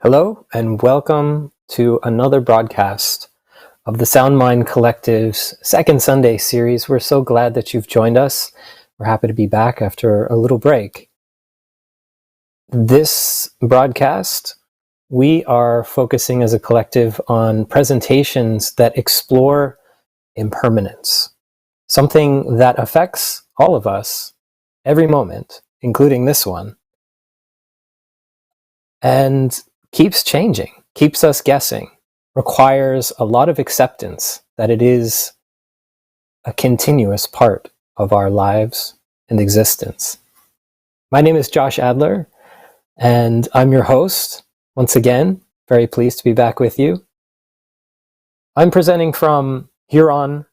Hello, and welcome to another broadcast of the ResonantMind Collective's second Sunday series. We're so glad that you've joined us. We're happy to be back after a little break. This broadcast, we are focusing as a collective on presentations that explore impermanence, something that affects all of us every moment, including this one, and keeps changing, keeps us guessing, requires a lot of acceptance that it is a continuous part of our lives and existence. My name is Josh Adler, and I'm your host. Once again, very pleased to be back with you. I'm presenting from Huron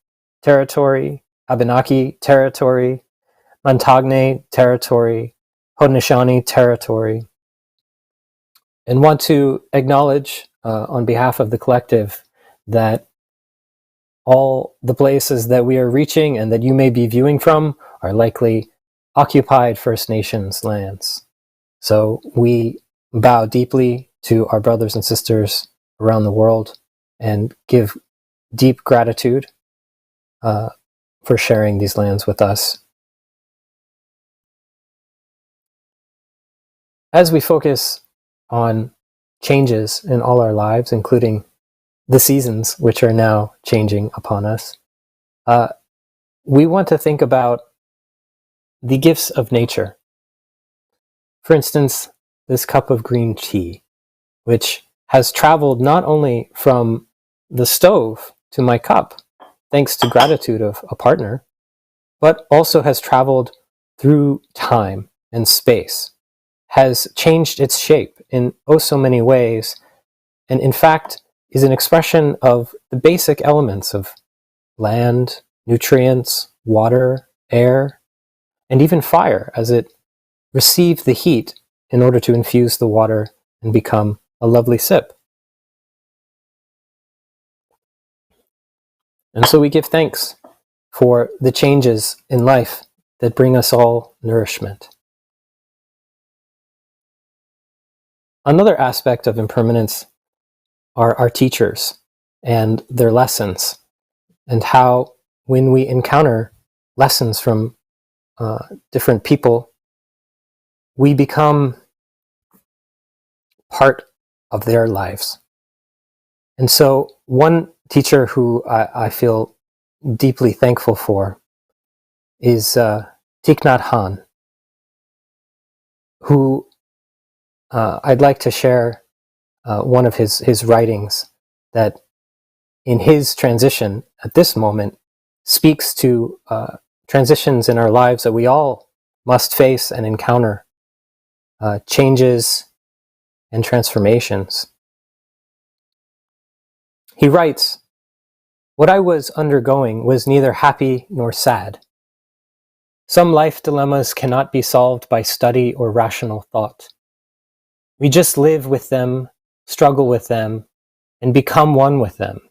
territory, Abenaki territory, Montagnais territory, Haudenosaunee territory, and want to acknowledge on behalf of the collective that all the places that we are reaching and that you may be viewing from are likely occupied First Nations lands. So we bow deeply to our brothers and sisters around the world and give deep gratitude for sharing these lands with us. As we focus on changes in all our lives, including the seasons which are now changing upon us, we want to think about the gifts of nature. For instance, this cup of green tea, which has traveled not only from the stove to my cup, thanks to gratitude of a partner, but also has traveled through time and space, has changed its shape in oh so many ways, and in fact is an expression of the basic elements of land, nutrients, water, air, and even fire, as it received the heat in order to infuse the water and become a lovely sip. And so we give thanks for the changes in life that bring us all nourishment. Another aspect of impermanence are our teachers and their lessons, and how when we encounter lessons from different people, we become part of their lives. And so one teacher who I feel deeply thankful for is Thich Nhat Hanh, who I'd like to share one of his writings that in his transition at this moment speaks to transitions in our lives that we all must face and encounter, changes and transformations. He writes, "What I was undergoing was neither happy nor sad. Some life dilemmas cannot be solved by study or rational thought. We just live with them, struggle with them, and become one with them.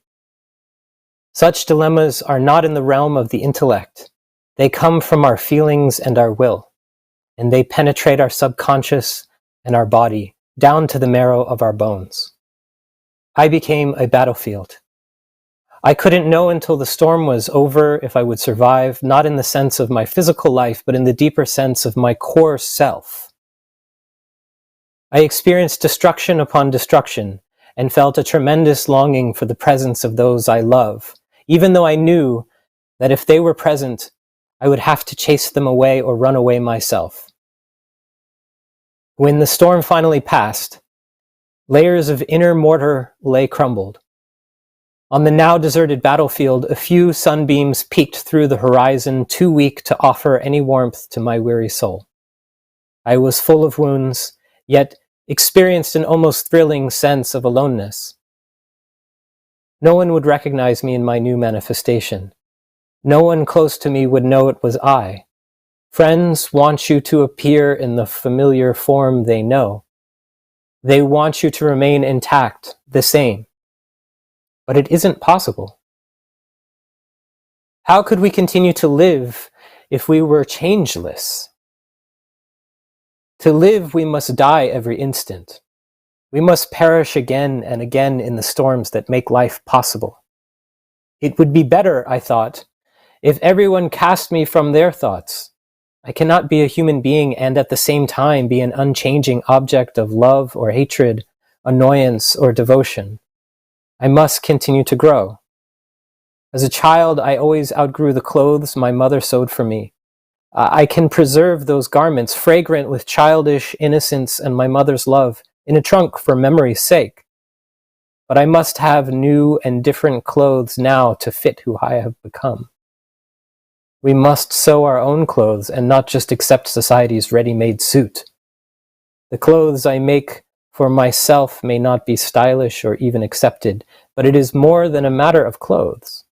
Such dilemmas are not in the realm of the intellect. They come from our feelings and our will, and they penetrate our subconscious and our body, down to the marrow of our bones. I became a battlefield. I couldn't know until the storm was over if I would survive, not in the sense of my physical life, but in the deeper sense of my core self. I experienced destruction upon destruction and felt a tremendous longing for the presence of those I love, even though I knew that if they were present, I would have to chase them away or run away myself. When the storm finally passed, layers of inner mortar lay crumbled. On the now deserted battlefield, a few sunbeams peeked through the horizon, too weak to offer any warmth to my weary soul. I was full of wounds, yet experienced an almost thrilling sense of aloneness. No one would recognize me in my new manifestation. No one close to me would know it was I. Friends want you to appear in the familiar form they know. They want you to remain intact, the same. But it isn't possible. How could we continue to live if we were changeless? To live, we must die every instant. We must perish again and again in the storms that make life possible. It would be better, I thought, if everyone cast me from their thoughts. I cannot be a human being and at the same time be an unchanging object of love or hatred, annoyance or devotion. I must continue to grow. As a child, I always outgrew the clothes my mother sewed for me. I can preserve those garments, fragrant with childish innocence and my mother's love, in a trunk for memory's sake. But I must have new and different clothes now to fit who I have become. We must sew our own clothes and not just accept society's ready-made suit. The clothes I make for myself may not be stylish or even accepted, but it is more than a matter of clothes.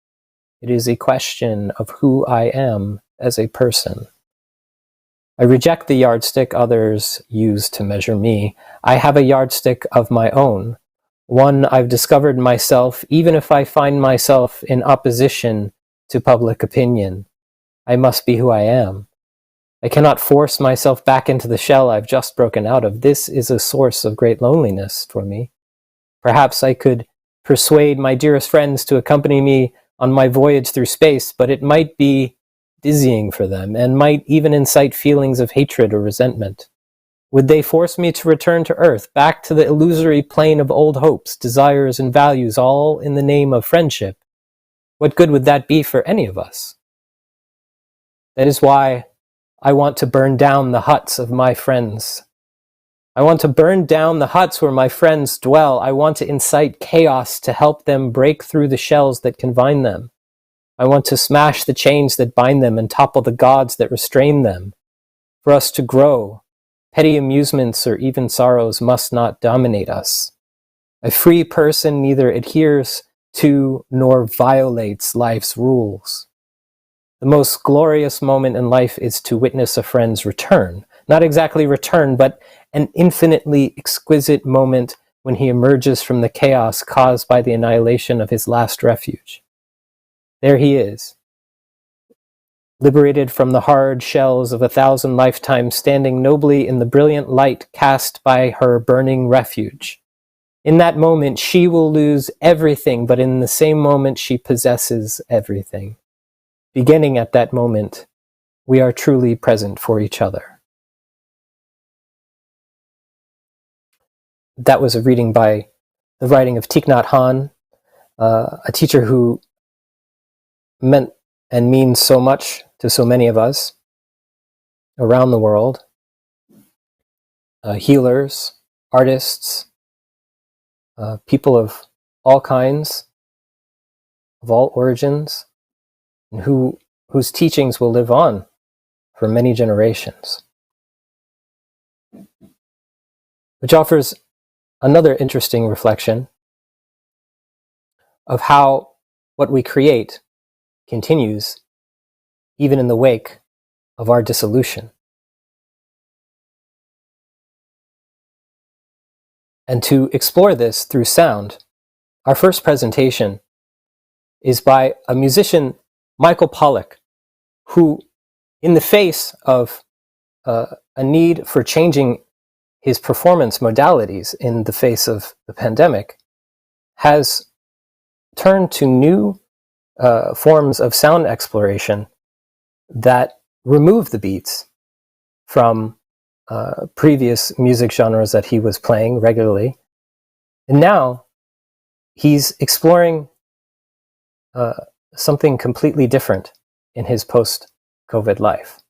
It is a question of who I am as a person. I reject the yardstick others use to measure me. I have a yardstick of my own, one I've discovered myself, even if I find myself in opposition to public opinion. I must be who I am. I cannot force myself back into the shell I've just broken out of. This is a source of great loneliness for me. Perhaps I could persuade my dearest friends to accompany me on my voyage through space, but it might be dizzying for them and might even incite feelings of hatred or resentment. Would they force me to return to Earth, back to the illusory plane of old hopes, desires, and values, all in the name of friendship? What good would that be for any of us? That is why I want to burn down the huts of my friends. I want to burn down the huts where my friends dwell. I want to incite chaos to help them break through the shells that confine them. I want to smash the chains that bind them and topple the gods that restrain them. For us to grow, petty amusements or even sorrows must not dominate us. A free person neither adheres to nor violates life's rules. The most glorious moment in life is to witness a friend's return. Not exactly return, but an infinitely exquisite moment when he emerges from the chaos caused by the annihilation of his last refuge. There he is, liberated from the hard shells of 1,000 lifetimes, standing nobly in the brilliant light cast by her burning refuge. In that moment, she will lose everything, but in the same moment, she possesses everything. Beginning at that moment, we are truly present for each other. That was a reading by the writing of Thich Nhat Hanh, a teacher who meant and means so much to so many of us around the world. Healers, artists, people of all kinds, of all origins, and whose teachings will live on for many generations. Which offers another interesting reflection of how what we create continues even in the wake of our dissolution. And to explore this through sound, our first presentation is by a musician, Michael Pollack, who, in the face of a need for changing his performance modalities in the face of the pandemic, has turned to new forms of sound exploration that remove the beats from previous music genres that he was playing regularly. And now he's exploring something completely different in his post-COVID life.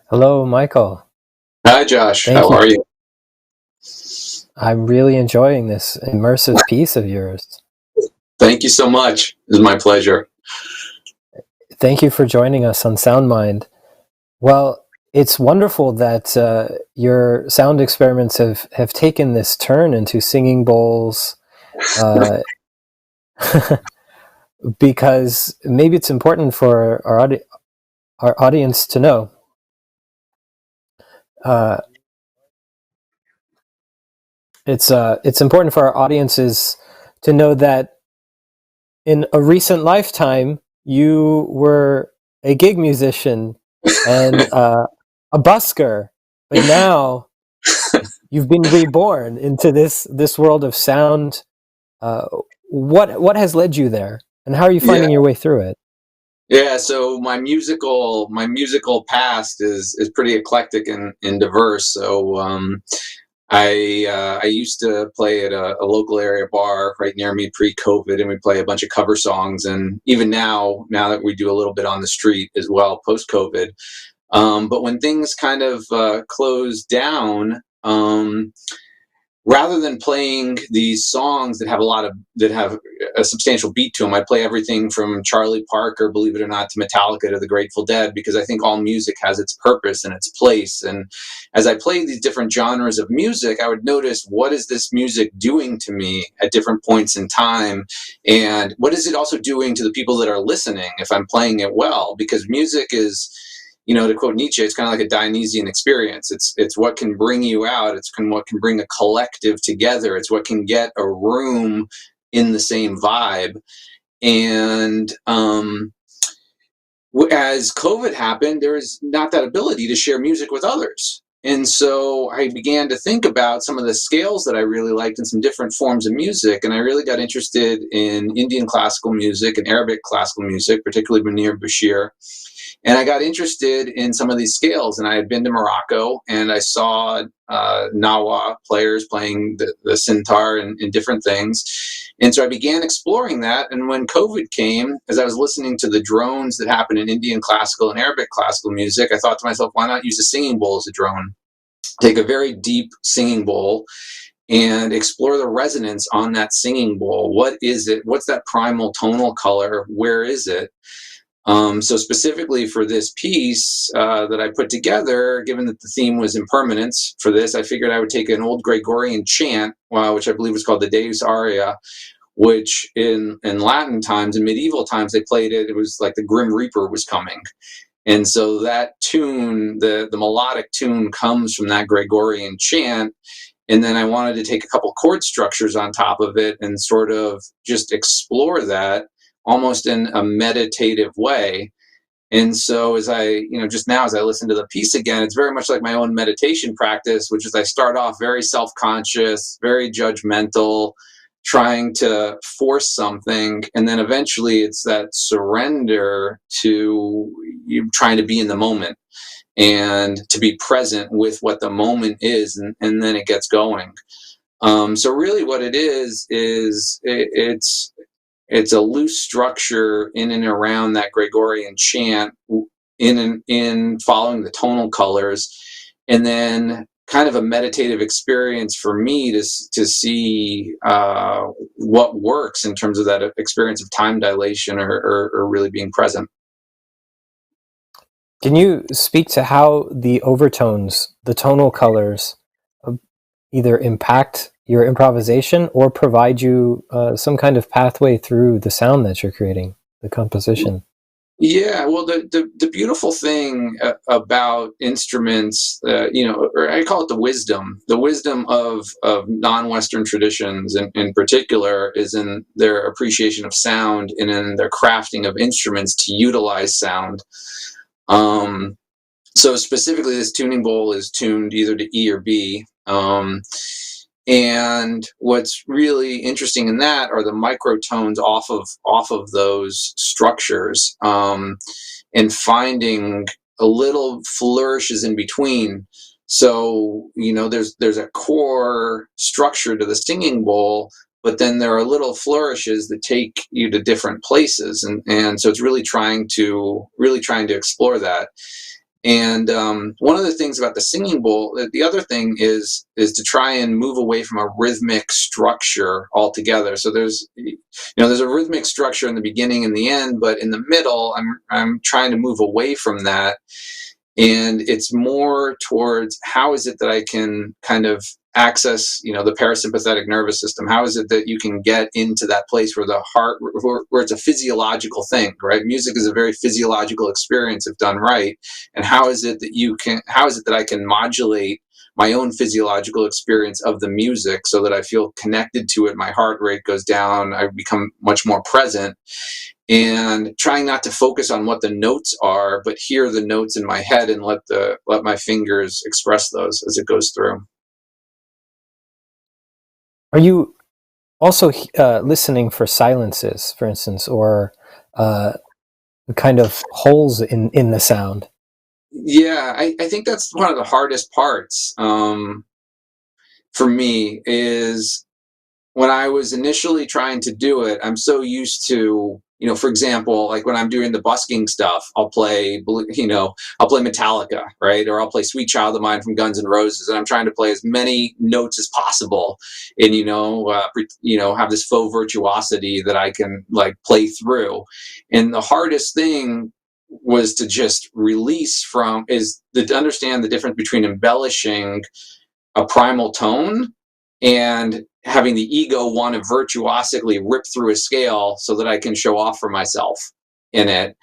Hello, Michael. Hi, Josh. Thank How you. are you? I'm really enjoying this immersive piece of yours. Thank you so much. It's my pleasure. Thank you for joining us on SoundMind. Well, it's wonderful that your sound experiments have taken this turn into singing bowls, uh, because maybe it's important for our audience to know. It's important for our audiences to know that in a recent lifetime, you were a gig musician and a busker, but now you've been reborn into this world of sound. Uh, what has led you there, and how are you Yeah, finding your way through it? yeah. So my musical past is pretty eclectic and diverse. So I used to play at a local area bar right near me pre-COVID, and we play a bunch of cover songs. And even now that we do a little bit on the street as well post-COVID. But when things kind of closed down, rather than playing these songs that have a substantial beat to them, I play everything from Charlie Parker, believe it or not, to Metallica to the Grateful Dead, because I think all music has its purpose and its place. And as I play these different genres of music, I would notice, what is this music doing to me at different points in time, and what is it also doing to the people that are listening if I'm playing it well? Because music is, to quote Nietzsche, it's kind of like a Dionysian experience. It's what can bring you out. What can bring a collective together. It's what can get a room in the same vibe. And as COVID happened, there was not that ability to share music with others. And so I began to think about some of the scales that I really liked in some different forms of music. And I really got interested in Indian classical music and Arabic classical music, particularly Munir Bashir. And I got interested in some of these scales. And I had been to Morocco, and I saw Nawa players playing the sitar and different things. And so I began exploring that. And when COVID came, as I was listening to the drones that happen in Indian classical and Arabic classical music, I thought to myself, why not use a singing bowl as a drone? Take a very deep singing bowl and explore the resonance on that singing bowl. What is it? What's that primal tonal color? Where is it? So specifically for this piece that I put together, given that the theme was impermanence for this, I figured I would take an old Gregorian chant, which I believe was called the Deus Aria, which in Latin times, in medieval times, they played it. It was like the Grim Reaper was coming. And so that tune, the melodic tune, comes from that Gregorian chant. And then I wanted to take a couple chord structures on top of it and sort of just explore that almost in a meditative way. And so as just now, as I listen to the piece again, it's very much like my own meditation practice, which is I start off very self-conscious, very judgmental, trying to force something. And then eventually it's that surrender to you trying to be in the moment and to be present with what the moment is. And then it gets going. So really what it is it's a loose structure in and around that Gregorian chant, in following the tonal colors, and then kind of a meditative experience for me to see what works in terms of that experience of time dilation, or really being present. Can you speak to how the overtones, the tonal colors, uh, either impact your improvisation or provide you some kind of pathway through the sound that you're creating, the composition? Yeah, well, the beautiful thing about instruments, or I call it the wisdom of non-Western traditions, in particular, is in their appreciation of sound and in their crafting of instruments to utilize sound. Um, so specifically, this tuning bowl is tuned either to E or B. And what's really interesting in that are the microtones off of those structures, and finding a little flourishes in between. So there's a core structure to the singing bowl, but then there are little flourishes that take you to different places, and so it's really trying to explore that. And one of the things about the singing bowl, the other thing is to try and move away from a rhythmic structure altogether. So there's a rhythmic structure in the beginning and the end, but in the middle, I'm trying to move away from that, and it's more towards how is it that I can kind of access the parasympathetic nervous system. How is it that you can get into that place where the heart, where it's a physiological thing, right? Music is a very physiological experience if done right. And how is it that I can modulate my own physiological experience of the music so that I feel connected to it, my heart rate goes down, I become much more present, and trying not to focus on what the notes are, but hear the notes in my head and let my fingers express those as it goes through. Are you also listening for silences, for instance, or kind of holes in the sound? Yeah, I think that's one of the hardest parts for me is when I was initially trying to do it, I'm so used to, for example, like when I'm doing the busking stuff, I'll play Metallica, right? Or I'll play Sweet Child of Mine from Guns N' Roses, and I'm trying to play as many notes as possible, and have this faux virtuosity that I can like play through. And the hardest thing was to just to understand the difference between embellishing a primal tone and having the ego want to virtuosically rip through a scale so that I can show off for myself in it.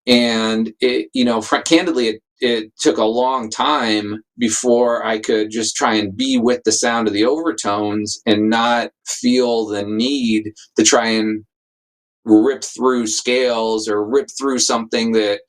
And candidly, it took a long time before I could just try and be with the sound of the overtones and not feel the need to try and rip through scales or rip through something that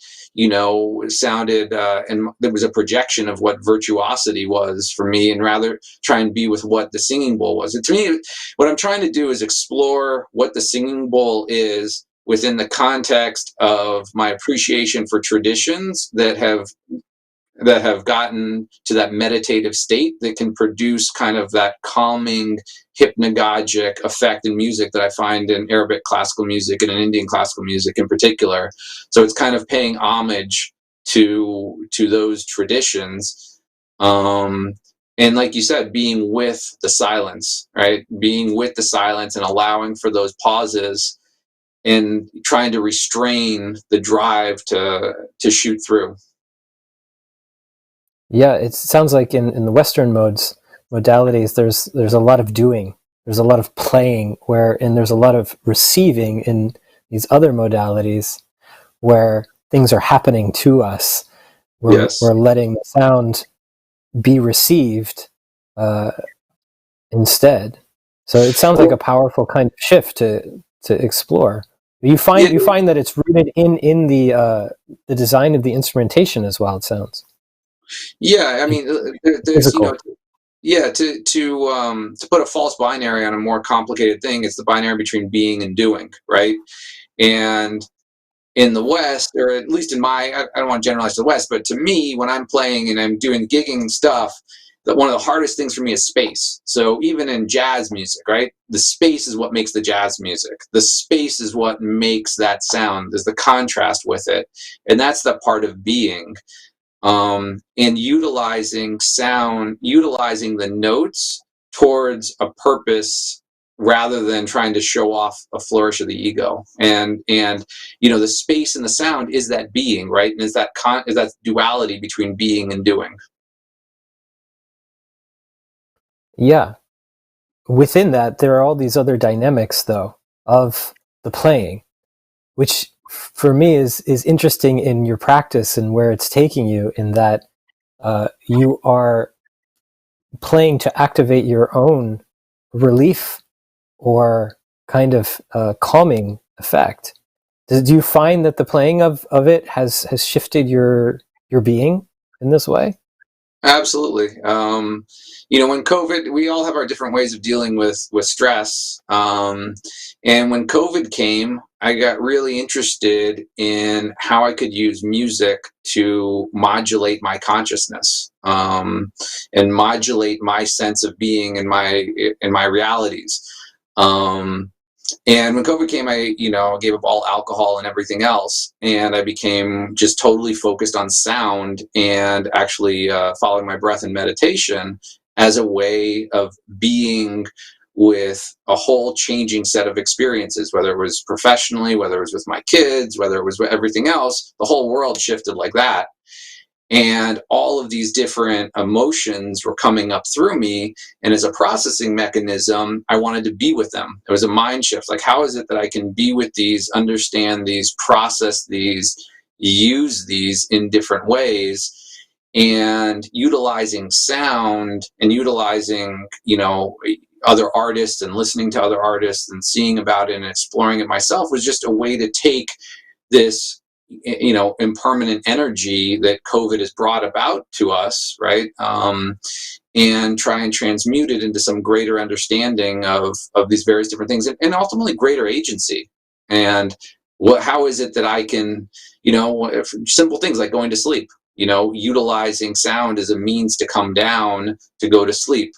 sounded and there was a projection of what virtuosity was for me, and rather try and be with what the singing bowl was. And to me, what I'm trying to do is explore what the singing bowl is within the context of my appreciation for traditions that have gotten to that meditative state that can produce kind of that calming, hypnagogic effect in music that I find in Arabic classical music and in Indian classical music in particular. So it's kind of paying homage to those traditions. And like you said, being with the silence, right? Being with the silence and allowing for those pauses and trying to restrain the drive to shoot through. Yeah, it sounds like in the Western modalities, there's a lot of doing, there's a lot of playing, and there's a lot of receiving in these other modalities where things are happening to us. We're letting the sound be received instead. So it sounds like a powerful kind of shift to explore. You find that it's rooted in the design of the instrumentation as well. It sounds. Yeah, I mean, there's to put a false binary on a more complicated thing, it's the binary between being and doing, right? And in the West, or at least I don't want to generalize the West, but to me, when I'm playing and I'm doing gigging and stuff, that one of the hardest things for me is space. So even in jazz music, right? The space is what makes the jazz music. The space is what makes that sound. There's the contrast with it. And that's the part of being. And utilizing sound, utilizing the notes towards a purpose rather than trying to show off a flourish of the ego. And the space and the sound is that being, right? And is that duality between being and doing. Yeah. Within that, there are all these other dynamics, though, of the playing, which for me is interesting in your practice and where it's taking you, in that you are playing to activate your own relief or kind of calming effect. Do you find that the playing of it has shifted your being in this way? Absolutely. When COVID, we all have our different ways of dealing with stress. And when COVID came, I got really interested in how I could use music to modulate my consciousness, and modulate my sense of being and my realities. And when COVID came, I gave up all alcohol and everything else, and I became just totally focused on sound and actually following my breath and meditation as a way of being with a whole changing set of experiences, whether it was professionally, whether it was with my kids, whether it was with everything else. The whole world shifted like that. And all of these different emotions were coming up through me. And as a processing mechanism, I wanted to be with them. It was a mind shift. Like, how is it that I can be with these, understand these, process these, use these in different ways? And utilizing sound and utilizing, other artists and listening to other artists and seeing about it and exploring it myself was just a way to take this impermanent energy that COVID has brought about to us, right? And try and transmute it into some greater understanding of these various different things, and ultimately greater agency. And how is it that I can, simple things like going to sleep, utilizing sound as a means to come down to go to sleep.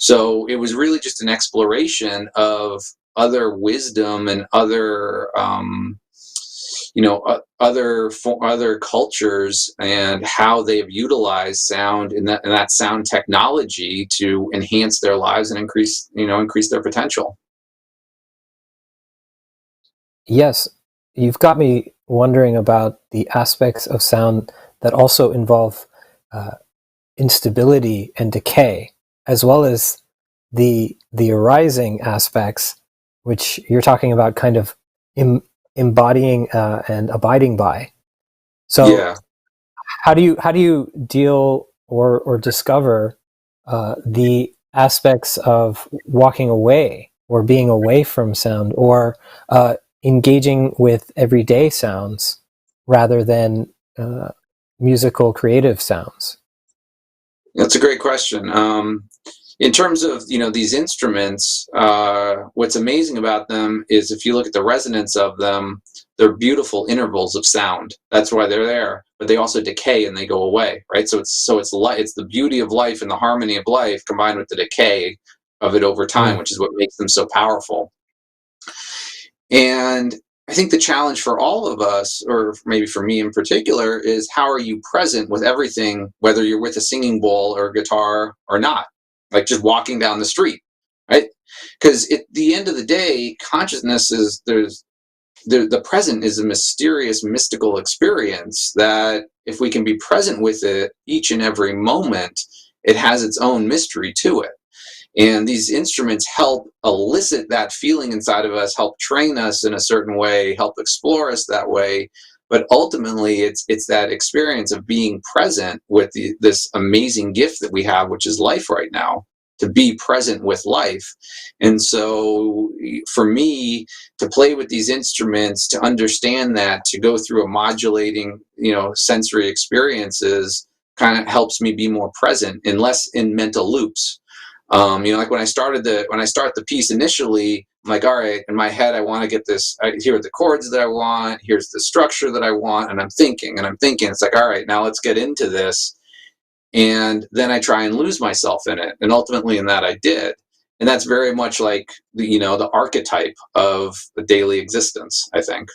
So it was really just an exploration of other wisdom and other other cultures and how they've utilized sound and that sound technology to enhance their lives and increase their potential. Yes, you've got me wondering about the aspects of sound that also involve uh, instability and decay, as well as the arising aspects, which you're talking about, kind of embodying and abiding by. So, Yeah. how do you deal or discover the aspects of walking away or being away from sound, or engaging with everyday sounds rather than musical creative sounds? That's a great question. In terms of these instruments, what's amazing about them is if you look at the resonance of them, they're beautiful intervals of sound. That's why they're there. But they also decay and they go away, right? It's the beauty of life and the harmony of life combined with the decay of it over time, Mm. which is what makes them so powerful. And I think the challenge for all of us, or maybe for me in particular, is how are you present with everything, whether you're with a singing bowl or a guitar or not, like just walking down the street, right? Because at the end of the day, consciousness is the present is a mysterious, mystical experience that if we can be present with it each and every moment, it has its own mystery to it. And these instruments help elicit that feeling inside of us, help train us in a certain way, help explore us that way. But ultimately, it's that experience of being present with this amazing gift that we have, which is life right now, to be present with life. And so for me to play with these instruments, to understand that, to go through a modulating, sensory experiences kind of helps me be more present and less in mental loops. Like when I start the piece initially, I'm like, all right, in my head, I want to get this. Here are the chords that I want. Here's the structure that I want, and I'm thinking. It's like, all right, now let's get into this. And then I try and lose myself in it, and ultimately, in that, I did. And that's very much like the archetype of the daily existence, I think.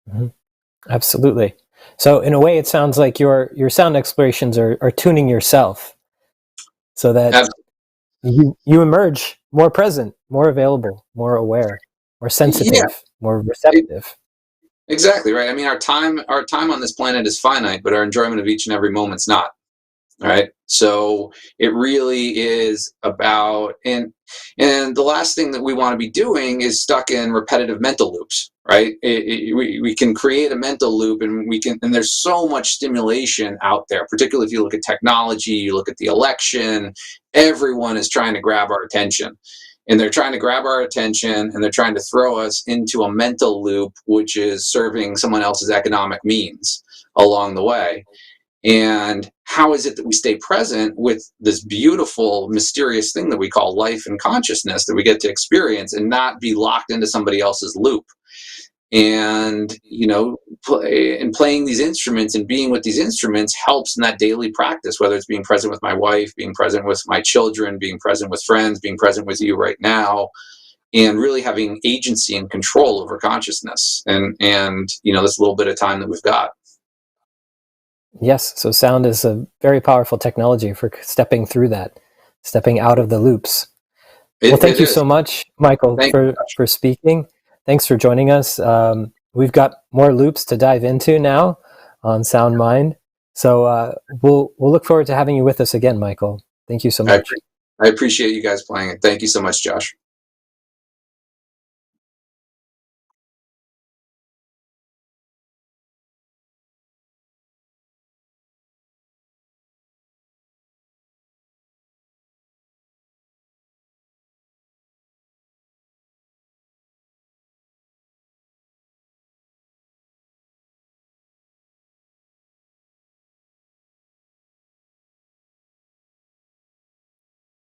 Mhm. Absolutely. So, in a way, it sounds like your sound explorations are tuning yourself so that you emerge more present, more available, more aware, more Yeah, sensitive, more receptive. exactly right. I mean, our time on this planet is finite, but our enjoyment of each and every moment's not. Right, so it really is about, and the last thing that we want to be doing is stuck in repetitive mental loops, right? We can create a mental loop, and there's so much stimulation out there, particularly if you look at technology, you look at the election. Everyone is trying to grab our attention, and they're trying to grab our attention, and they're trying to throw us into a mental loop, which is serving someone else's economic means along the way. And how is it that we stay present with this beautiful, mysterious thing that we call life and consciousness that we get to experience and not be locked into somebody else's loop? And, playing these instruments and being with these instruments helps in that daily practice, whether it's being present with my wife, being present with my children, being present with friends, being present with you right now, and really having agency and control over consciousness and this little bit of time that we've got. Yes, so sound is a very powerful technology for stepping through that, stepping out of the loops. Well, thank you so much, Michael, for speaking. Thanks for joining us. We've got more loops to dive into now on Sound Mind. So we'll look forward to having you with us again, Michael. Thank you so much. I appreciate you guys playing it. Thank you so much, Josh.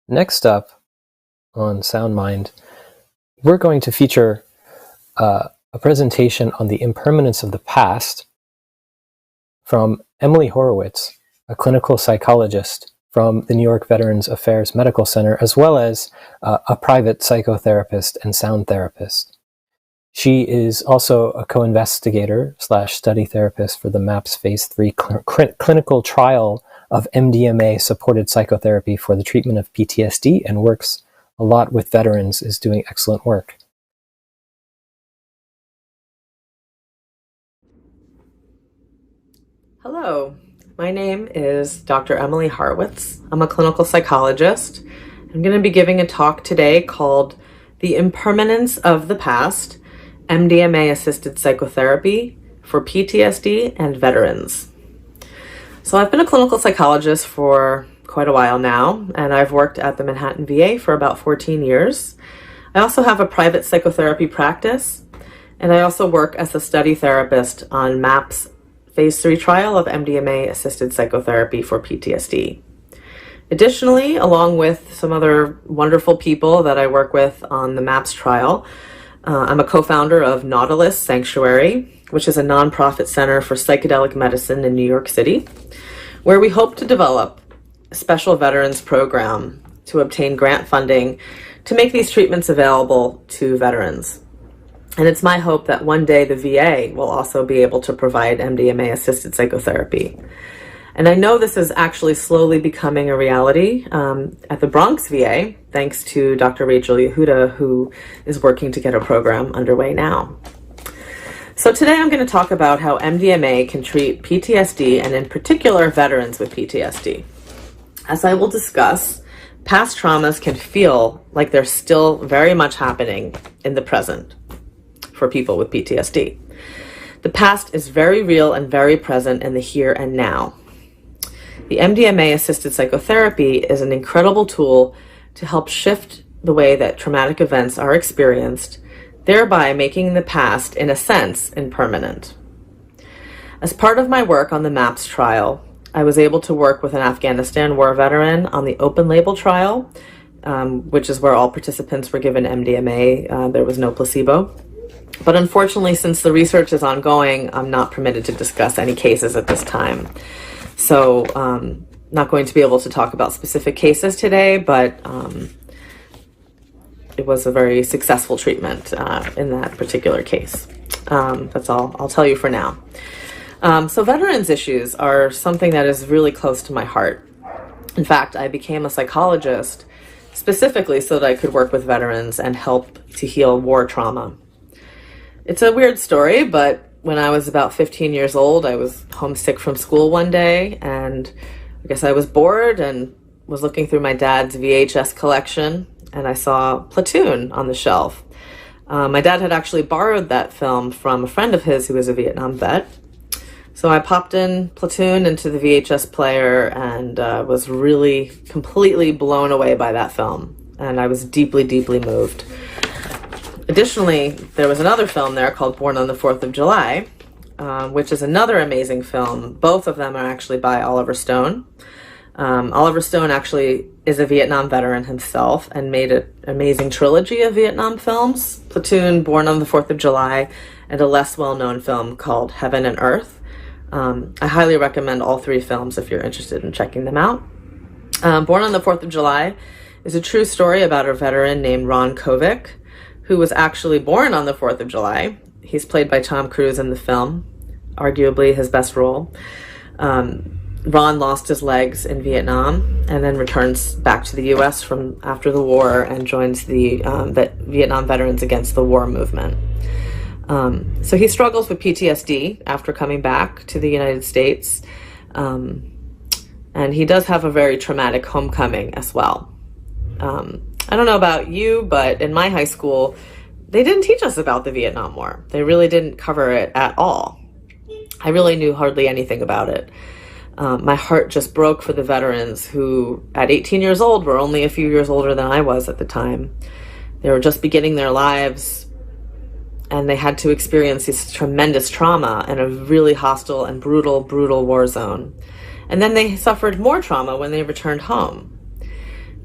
Next up on Sound Mind, we're going to feature a presentation on the impermanence of the past from Emily Horowitz, a clinical psychologist from the New York Veterans Affairs Medical Center, as well as a private psychotherapist and sound therapist. She is also a co-investigator / study therapist for the MAPS Phase 3 clinical trial of MDMA-supported psychotherapy for the treatment of PTSD and works a lot with veterans, is doing excellent work. Hello, my name is Dr. Emily Horowitz. I'm a clinical psychologist. I'm going to be giving a talk today called The Impermanence of the Past, MDMA-Assisted Psychotherapy for PTSD and Veterans. So I've been a clinical psychologist for quite a while now, and I've worked at the Manhattan VA for about 14 years. I also have a private psychotherapy practice, and I also work as a study therapist on MAPS Phase 3 trial of MDMA-assisted psychotherapy for PTSD. Additionally, along with some other wonderful people that I work with on the MAPS trial, I'm a co-founder of Nautilus Sanctuary, which is a nonprofit center for psychedelic medicine in New York City, where we hope to develop a special veterans program to obtain grant funding to make these treatments available to veterans. And it's my hope that one day the VA will also be able to provide MDMA-assisted psychotherapy. And I know this is actually slowly becoming a reality at the Bronx VA, thanks to Dr. Rachel Yehuda, who is working to get a program underway now. So today I'm going to talk about how MDMA can treat PTSD, and in particular veterans with PTSD. As I will discuss, past traumas can feel like they're still very much happening in the present for people with PTSD. The past is very real and very present in the here and now. The MDMA-assisted psychotherapy is an incredible tool to help shift the way that traumatic events are experienced, thereby making the past, in a sense, impermanent. As part of my work on the MAPS trial, I was able to work with an Afghanistan war veteran on the open label trial, which is where all participants were given MDMA. There was no placebo. But unfortunately, since the research is ongoing, I'm not permitted to discuss any cases at this time. So not going to be able to talk about specific cases today, but it was a very successful treatment in that particular case. That's all I'll tell you for now. So veterans issues are something that is really close to my heart. In fact, I became a psychologist specifically so that I could work with veterans and help to heal war trauma. It's a weird story, but when I was about 15 years old, I was homesick from school one day, and I guess I was bored and was looking through my dad's VHS collection, and I saw Platoon on the shelf. My dad had actually borrowed that film from a friend of his who was a Vietnam vet. So I popped in Platoon into the VHS player and was really completely blown away by that film, and I was deeply, deeply moved. Additionally, there was another film there called Born on the 4th of July, which is another amazing film. Both of them are actually by Oliver Stone. Oliver Stone actually is a Vietnam veteran himself and made an amazing trilogy of Vietnam films: Platoon, Born on the 4th of July, and a less well-known film called Heaven and Earth. I highly recommend all three films if you're interested in checking them out. Born on the 4th of July is a true story about a veteran named Ron Kovic, who was actually born on the 4th of July. He's played by Tom Cruise in the film, arguably his best role. Ron lost his legs in Vietnam and then returns back to the U.S. from after the war and joins the Vietnam Veterans Against the War movement. So he struggles with PTSD after coming back to the United States. And he does have a very traumatic homecoming as well. I don't know about you, but in my high school, they didn't teach us about the Vietnam War. They really didn't cover it at all. I really knew hardly anything about it. My heart just broke for the veterans who, at 18 years old, were only a few years older than I was at the time. They were just beginning their lives, and they had to experience this tremendous trauma in a really hostile and brutal war zone. And then they suffered more trauma when they returned home,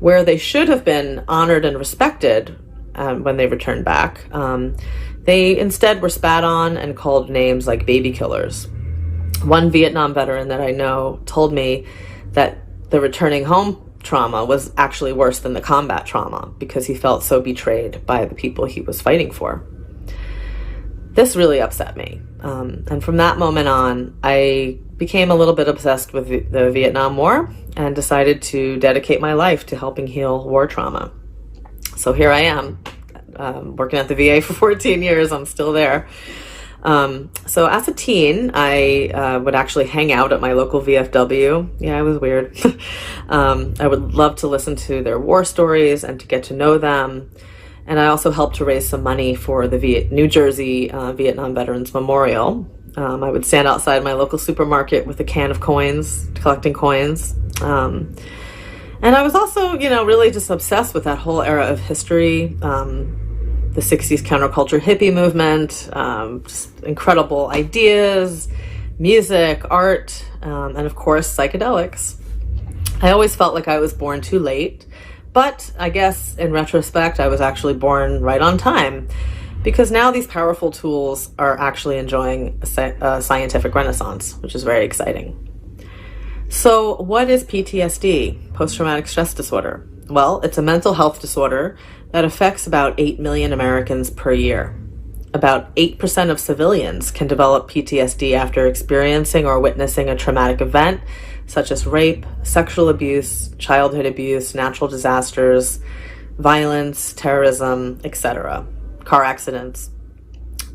where they should have been honored and respected when they returned back. They instead were spat on and called names like baby killers. One Vietnam veteran that I know told me that the returning home trauma was actually worse than the combat trauma because he felt so betrayed by the people he was fighting for. This really upset me. And from that moment on, I became a little bit obsessed with the Vietnam War and decided to dedicate my life to helping heal war trauma. So here I am, working at the VA for 14 years. I'm still there. So as a teen, I would actually hang out at my local VFW. Yeah, it was weird. I would love to listen to their war stories and to get to know them. And I also helped to raise some money for the New Jersey Vietnam Veterans Memorial. I would stand outside my local supermarket with a can of coins, collecting coins. And I was also, really just obsessed with that whole era of history. The 60s counterculture hippie movement, just incredible ideas, music, art, and of course, psychedelics. I always felt like I was born too late, but I guess in retrospect, I was actually born right on time, because now these powerful tools are actually enjoying a scientific renaissance, which is very exciting. So what is PTSD, post-traumatic stress disorder? Well, it's a mental health disorder that affects about 8 million Americans per year. About 8% of civilians can develop PTSD after experiencing or witnessing a traumatic event, such as rape, sexual abuse, childhood abuse, natural disasters, violence, terrorism, etc., car accidents.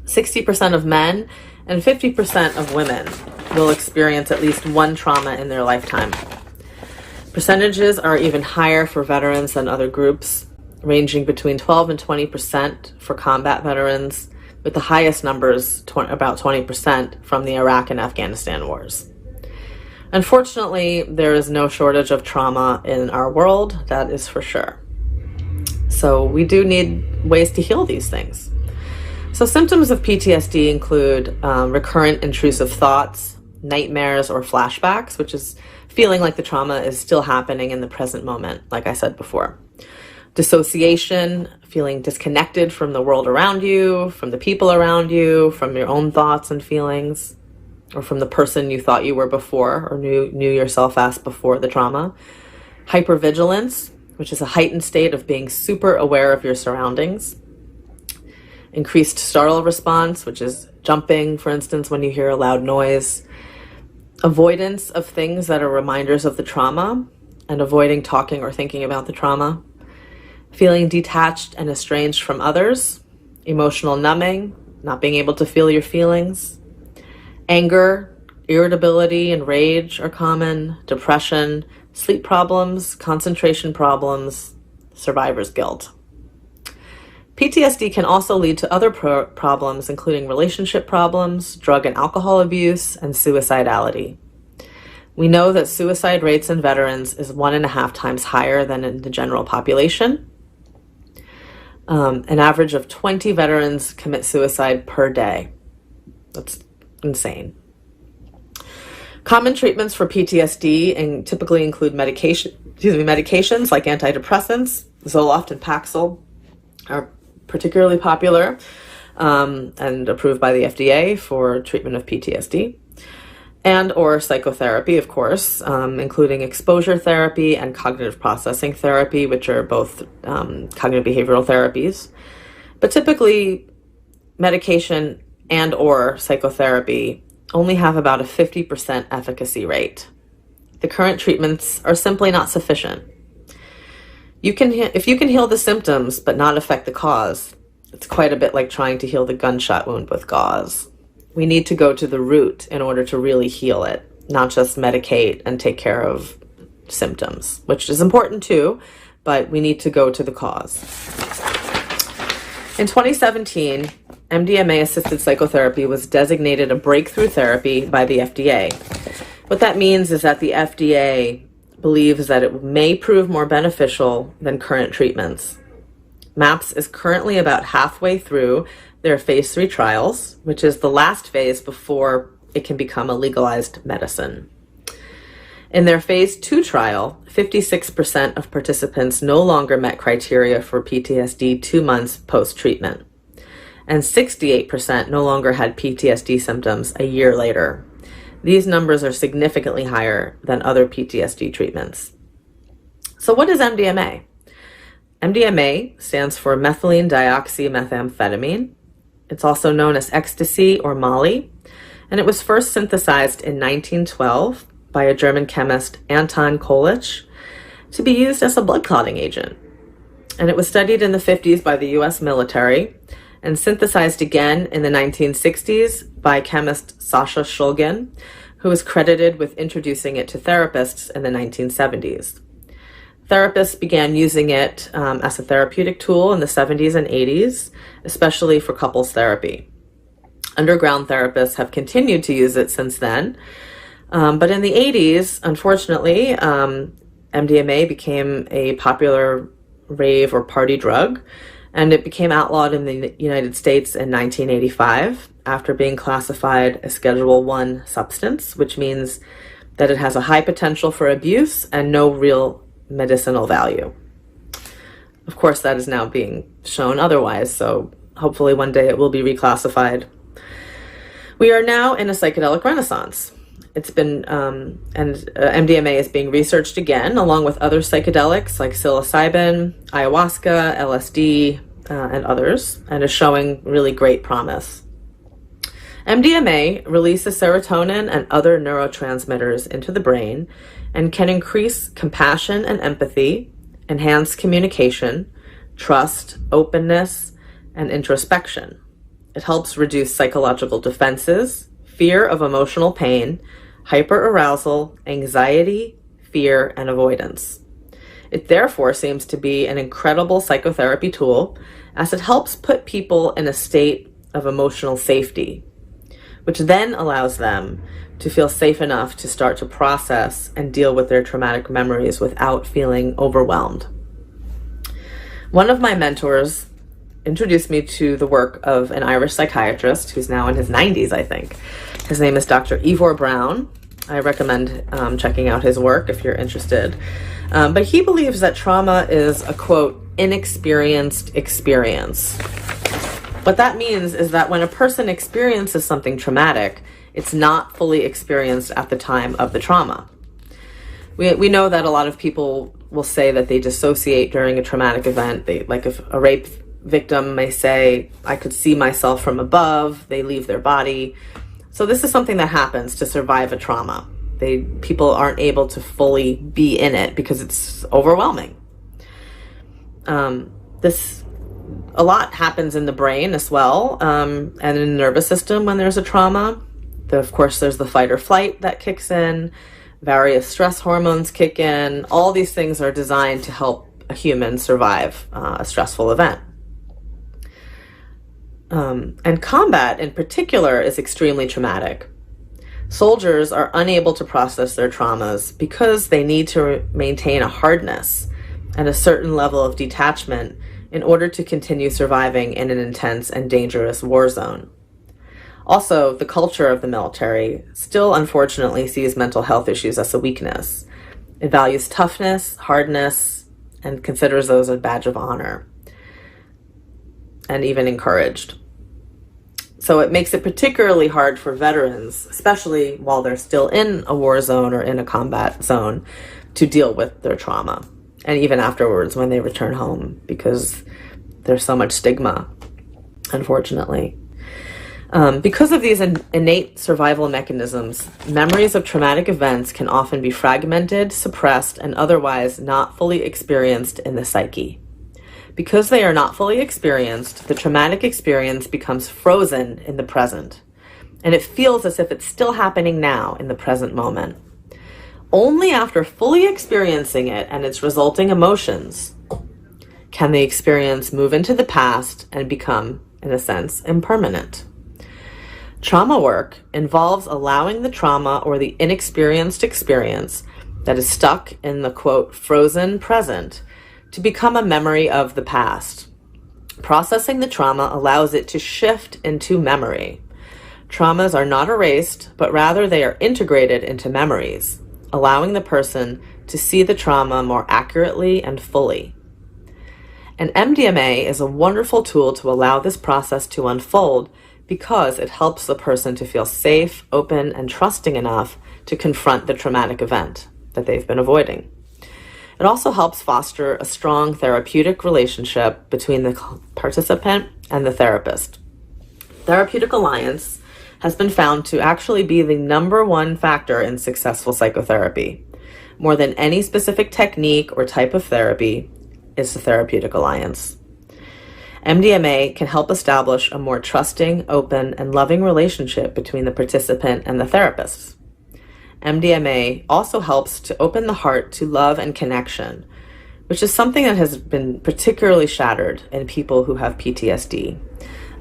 60% of men and 50% of women will experience at least one trauma in their lifetime. Percentages are even higher for veterans than other groups, ranging between 12 and 20% for combat veterans, with the highest numbers, about 20%, from the Iraq and Afghanistan wars. Unfortunately, there is no shortage of trauma in our world, that is for sure. So we do need ways to heal these things. So symptoms of PTSD include recurrent intrusive thoughts, nightmares or flashbacks, which is feeling like the trauma is still happening in the present moment, like I said before. Dissociation, feeling disconnected from the world around you, from the people around you, from your own thoughts and feelings, or from the person you thought you were before or knew yourself as before the trauma. Hypervigilance, which is a heightened state of being super aware of your surroundings. Increased startle response, which is jumping, for instance, when you hear a loud noise. Avoidance of things that are reminders of the trauma and avoiding talking or thinking about the trauma. Feeling detached and estranged from others. Emotional numbing, not being able to feel your feelings. Anger, irritability, and rage are common. Depression, sleep problems, concentration problems, survivor's guilt. PTSD can also lead to other problems, including relationship problems, drug and alcohol abuse, and suicidality. We know that suicide rates in veterans is 1.5 times higher than in the general population. An average of 20 veterans commit suicide per day. That's insane. Common treatments for PTSD and typically include medications like antidepressants. Zoloft and Paxil are particularly popular and approved by the FDA for treatment of PTSD. And or psychotherapy, of course, including exposure therapy and cognitive processing therapy, which are both cognitive behavioral therapies. But typically, medication and or psychotherapy only have about a 50% efficacy rate. The current treatments are simply not sufficient. If you can heal the symptoms but not affect the cause, it's quite a bit like trying to heal the gunshot wound with gauze. We need to go to the root in order to really heal it, not just medicate and take care of symptoms, which is important too, but we need to go to the cause. In 2017, MDMA-assisted psychotherapy was designated a breakthrough therapy by the FDA. What that means is that the FDA believes that it may prove more beneficial than current treatments. MAPS is currently about halfway through their phase 3 trials, which is the last phase before it can become a legalized medicine. In their phase 2 trial, 56% of participants no longer met criteria for PTSD 2 months post-treatment, and 68% no longer had PTSD symptoms a year later. These numbers are significantly higher than other PTSD treatments. So what is MDMA? MDMA stands for methylene dioxymethamphetamine. It's also known as ecstasy or Molly, and it was first synthesized in 1912 by a German chemist, Anton Kolich, to be used as a blood clotting agent. And it was studied in the 50s by the US military and synthesized again in the 1960s by chemist Sasha Shulgin, who was credited with introducing it to therapists in the 1970s. Therapists began using it as a therapeutic tool in the 70s and 80s, especially for couples therapy. Underground therapists have continued to use it since then. But in the 80s, unfortunately, MDMA became a popular rave or party drug, and it became outlawed in the United States in 1985 after being classified a Schedule I substance, which means that it has a high potential for abuse and no real medicinal value. Of course, that is now being shown otherwise, so hopefully one day it will be reclassified. We are now in a psychedelic renaissance. It's been, MDMA is being researched again, along with other psychedelics like psilocybin, ayahuasca, LSD, and others, and is showing really great promise. MDMA releases serotonin and other neurotransmitters into the brain and can increase compassion and empathy, enhance communication, trust, openness, and introspection. It helps reduce psychological defenses, fear of emotional pain, hyperarousal, anxiety, fear, and avoidance. It therefore seems to be an incredible psychotherapy tool as it helps put people in a state of emotional safety, which then allows them to feel safe enough to start to process and deal with their traumatic memories without feeling overwhelmed. One of my mentors introduced me to the work of an Irish psychiatrist who's now in his 90s, I think. His name is Dr. Ivor Brown. I recommend checking out his work if you're interested. But he believes that trauma is a, quote, inexperienced experience. What that means is that when a person experiences something traumatic, it's not fully experienced at the time of the trauma. We know that a lot of people will say that they dissociate during a traumatic event. Like if a rape victim may say, I could see myself from above, they leave their body. So this is something that happens to survive a trauma. People aren't able to fully be in it because it's overwhelming. A lot happens in the brain as well, and in the nervous system when there's a trauma. Of course, there's the fight or flight that kicks in, various stress hormones kick in. All these things are designed to help a human survive a stressful event. And combat in particular is extremely traumatic. Soldiers are unable to process their traumas because they need to maintain a hardness and a certain level of detachment in order to continue surviving in an intense and dangerous war zone. Also, the culture of the military still unfortunately sees mental health issues as a weakness. It values toughness, hardness, and considers those a badge of honor, and even encouraged. So it makes it particularly hard for veterans, especially while they're still in a war zone or in a combat zone, to deal with their trauma. And even afterwards when they return home, because there's so much stigma, unfortunately. Because of these innate survival mechanisms, memories of traumatic events can often be fragmented, suppressed, and otherwise not fully experienced in the psyche. Because they are not fully experienced, the traumatic experience becomes frozen in the present, and it feels as if it's still happening now in the present moment. Only after fully experiencing it and its resulting emotions can the experience move into the past and become, in a sense, impermanent. Trauma work involves allowing the trauma or the inexperienced experience that is stuck in the, quote, frozen present to become a memory of the past. Processing the trauma allows it to shift into memory. Traumas are not erased, but rather they are integrated into memories, allowing the person to see the trauma more accurately and fully. And MDMA is a wonderful tool to allow this process to unfold because it helps the person to feel safe, open, and trusting enough to confront the traumatic event that they've been avoiding. It also helps foster a strong therapeutic relationship between the participant and the therapist. Therapeutic alliance has been found to actually be the number one factor in successful psychotherapy. More than any specific technique or type of therapy is the therapeutic alliance. MDMA can help establish a more trusting, open, and loving relationship between the participant and the therapist. MDMA also helps to open the heart to love and connection, which is something that has been particularly shattered in people who have PTSD,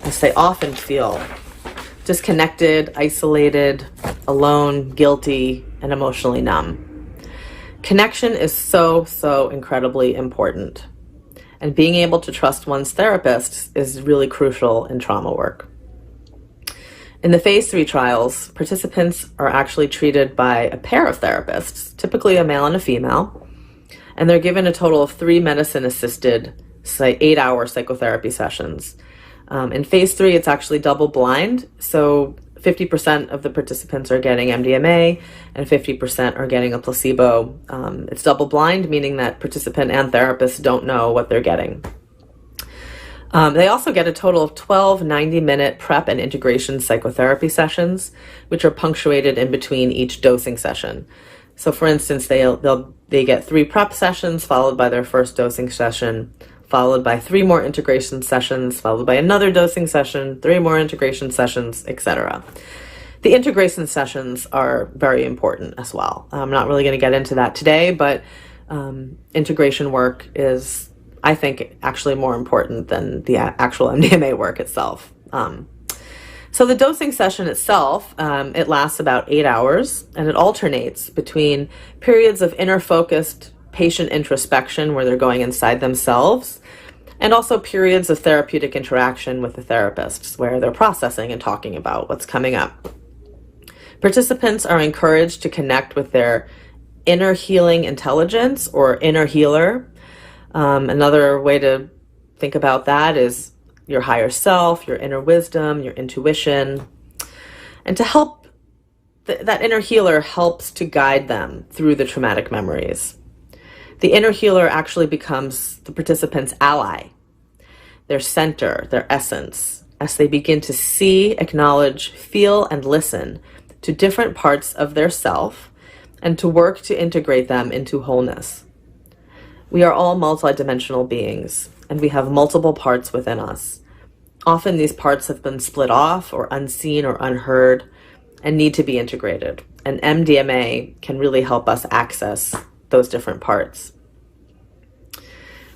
as they often feel disconnected, isolated, alone, guilty, and emotionally numb. Connection is so incredibly important, and being able to trust one's therapist is really crucial in trauma work. In the phase 3 trials, participants are actually treated by a pair of therapists, typically a male and a female, and they're given a total of 3 medicine-assisted, 8-hour psychotherapy sessions. In phase 3, it's actually double-blind, so 50% of the participants are getting MDMA and 50% are getting a placebo. It's double-blind, meaning that participant and therapist don't know what they're getting. They also get a total of 12 90-minute prep and integration psychotherapy sessions, which are punctuated in between each dosing session. So for instance, they get 3 prep sessions followed by their first dosing session, followed by 3 more integration sessions, followed by another dosing session, 3 more integration sessions, etc. The integration sessions are very important as well. I'm not really going to get into that today, but integration work is, I think, actually more important than the actual MDMA work itself. So the dosing session itself, it lasts about 8 hours, and it alternates between periods of inner-focused patient introspection where they're going inside themselves, and also periods of therapeutic interaction with the therapists where they're processing and talking about what's coming up. Participants are encouraged to connect with their inner healing intelligence or inner healer. Another way to think about that is your higher self, your inner wisdom, your intuition. And to help, that inner healer helps to guide them through the traumatic memories. The inner healer actually becomes the participant's ally, their center, their essence, as they begin to see, acknowledge, feel, and listen to different parts of their self and to work to integrate them into wholeness. We are all multidimensional beings, and we have multiple parts within us. Often these parts have been split off or unseen or unheard and need to be integrated. And MDMA can really help us access those different parts.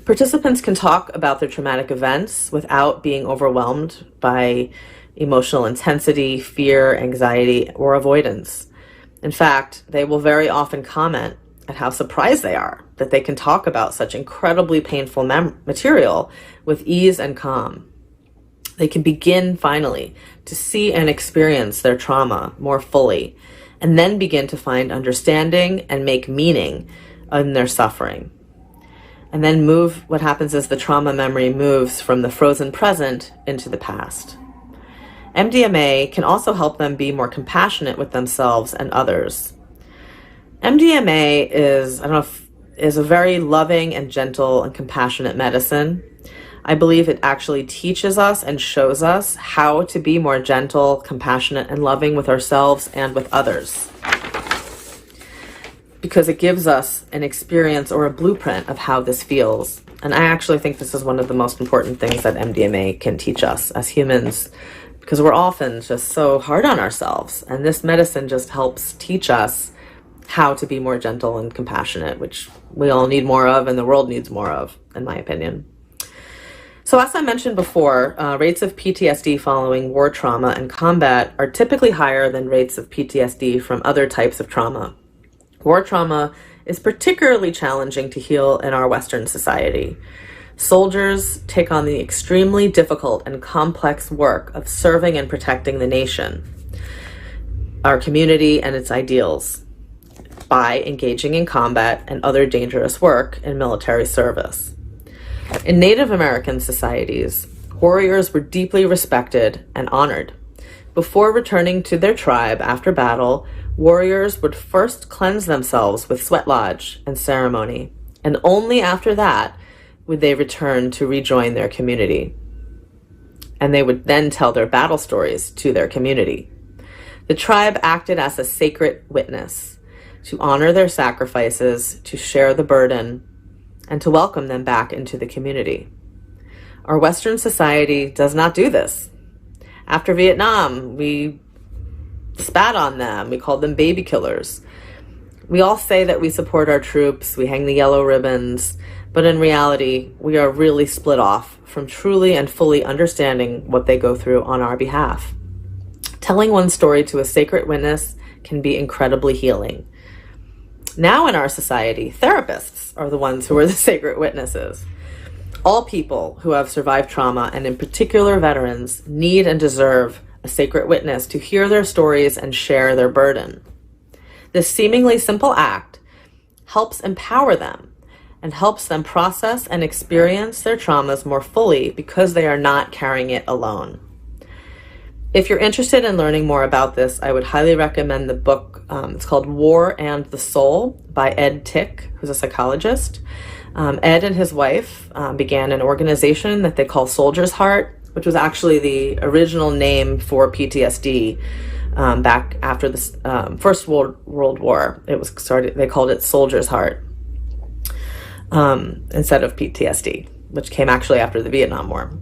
Participants can talk about their traumatic events without being overwhelmed by emotional intensity, fear, anxiety, or avoidance. In fact, they will very often comment at how surprised they are that they can talk about such incredibly painful material with ease and calm. They can begin finally to see and experience their trauma more fully, and then begin to find understanding and make meaning in their suffering. And then what happens is the trauma memory moves from the frozen present into the past. MDMA can also help them be more compassionate with themselves and others. MDMA is a very loving and gentle and compassionate medicine. I believe it actually teaches us and shows us how to be more gentle, compassionate, and loving with ourselves and with others, because it gives us an experience or a blueprint of how this feels. And I actually think this is one of the most important things that MDMA can teach us as humans, because we're often just so hard on ourselves. And this medicine just helps teach us how to be more gentle and compassionate, which we all need more of and the world needs more of, in my opinion. So as I mentioned before, rates of PTSD following war trauma and combat are typically higher than rates of PTSD from other types of trauma. War trauma is particularly challenging to heal in our Western society. Soldiers take on the extremely difficult and complex work of serving and protecting the nation, our community, and its ideals by engaging in combat and other dangerous work in military service. In Native American societies, warriors were deeply respected and honored. Before returning to their tribe after battle, warriors would first cleanse themselves with sweat lodge and ceremony, and only after that would they return to rejoin their community. And they would then tell their battle stories to their community. The tribe acted as a sacred witness to honor their sacrifices, to share the burden, and to welcome them back into the community. Our Western society does not do this. After Vietnam, we spat on them. We called them baby killers. We all say that we support our troops, we hang the yellow ribbons, but in reality, we are really split off from truly and fully understanding what they go through on our behalf. Telling one's story to a sacred witness can be incredibly healing. Now in our society, therapists are the ones who are the sacred witnesses. All people who have survived trauma, and in particular veterans, need and deserve a sacred witness to hear their stories and share their burden. This seemingly simple act helps empower them and helps them process and experience their traumas more fully because they are not carrying it alone. If you're interested in learning more about this, I would highly recommend the book. It's called War and the Soul by Ed Tick, who's a psychologist. Ed and his wife began an organization that they call Soldier's Heart, which was actually the original name for PTSD back after the First World War. It was started. They called it Soldier's Heart instead of PTSD, which came actually after the Vietnam War.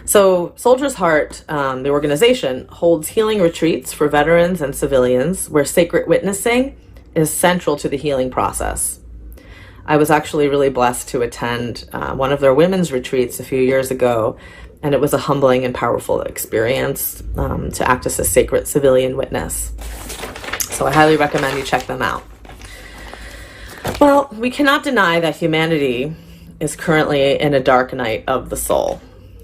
So Soldier's Heart, the organization, holds healing retreats for veterans and civilians where sacred witnessing is central to the healing process. I was actually really blessed to attend one of their women's retreats a few years ago, and it was a humbling and powerful experience to act as a sacred civilian witness. So I highly recommend you check them out. Well, we cannot deny that humanity is currently in a dark night of the soul.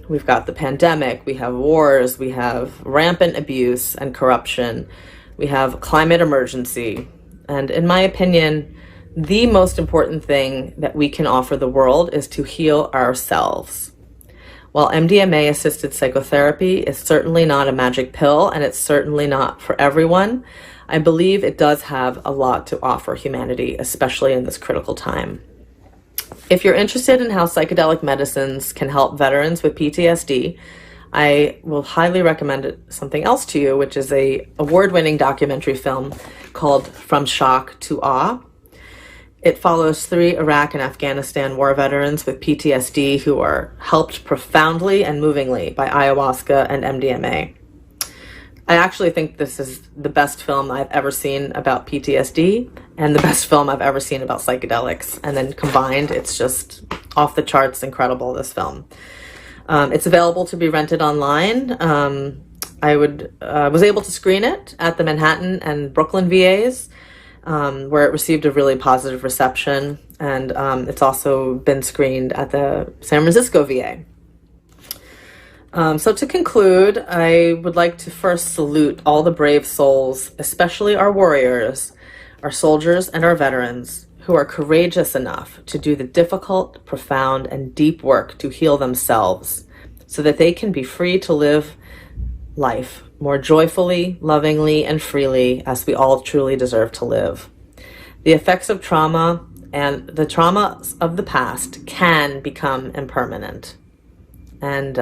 We've got the pandemic, we have wars, we have rampant abuse and corruption, we have climate emergency, and in my opinion, the most important thing that we can offer the world is to heal ourselves. While MDMA-assisted psychotherapy is certainly not a magic pill, and it's certainly not for everyone, I believe it does have a lot to offer humanity, especially in this critical time. If you're interested in how psychedelic medicines can help veterans with PTSD, I will highly recommend something else to you, which is a award-winning documentary film called From Shock to Awe. It follows 3 Iraq and Afghanistan war veterans with PTSD who are helped profoundly and movingly by ayahuasca and MDMA. I actually think this is the best film I've ever seen about PTSD and the best film I've ever seen about psychedelics. And then combined, it's just off the charts incredible, this film. It's available to be rented online. I was able to screen it at the Manhattan and Brooklyn VAs, where it received a really positive reception. And it's also been screened at the San Francisco VA. So to conclude, I would like to first salute all the brave souls, especially our warriors, our soldiers, and our veterans, who are courageous enough to do the difficult, profound, and deep work to heal themselves so that they can be free to live life more joyfully, lovingly, and freely as we all truly deserve to live. The effects of trauma and the traumas of the past can become impermanent. And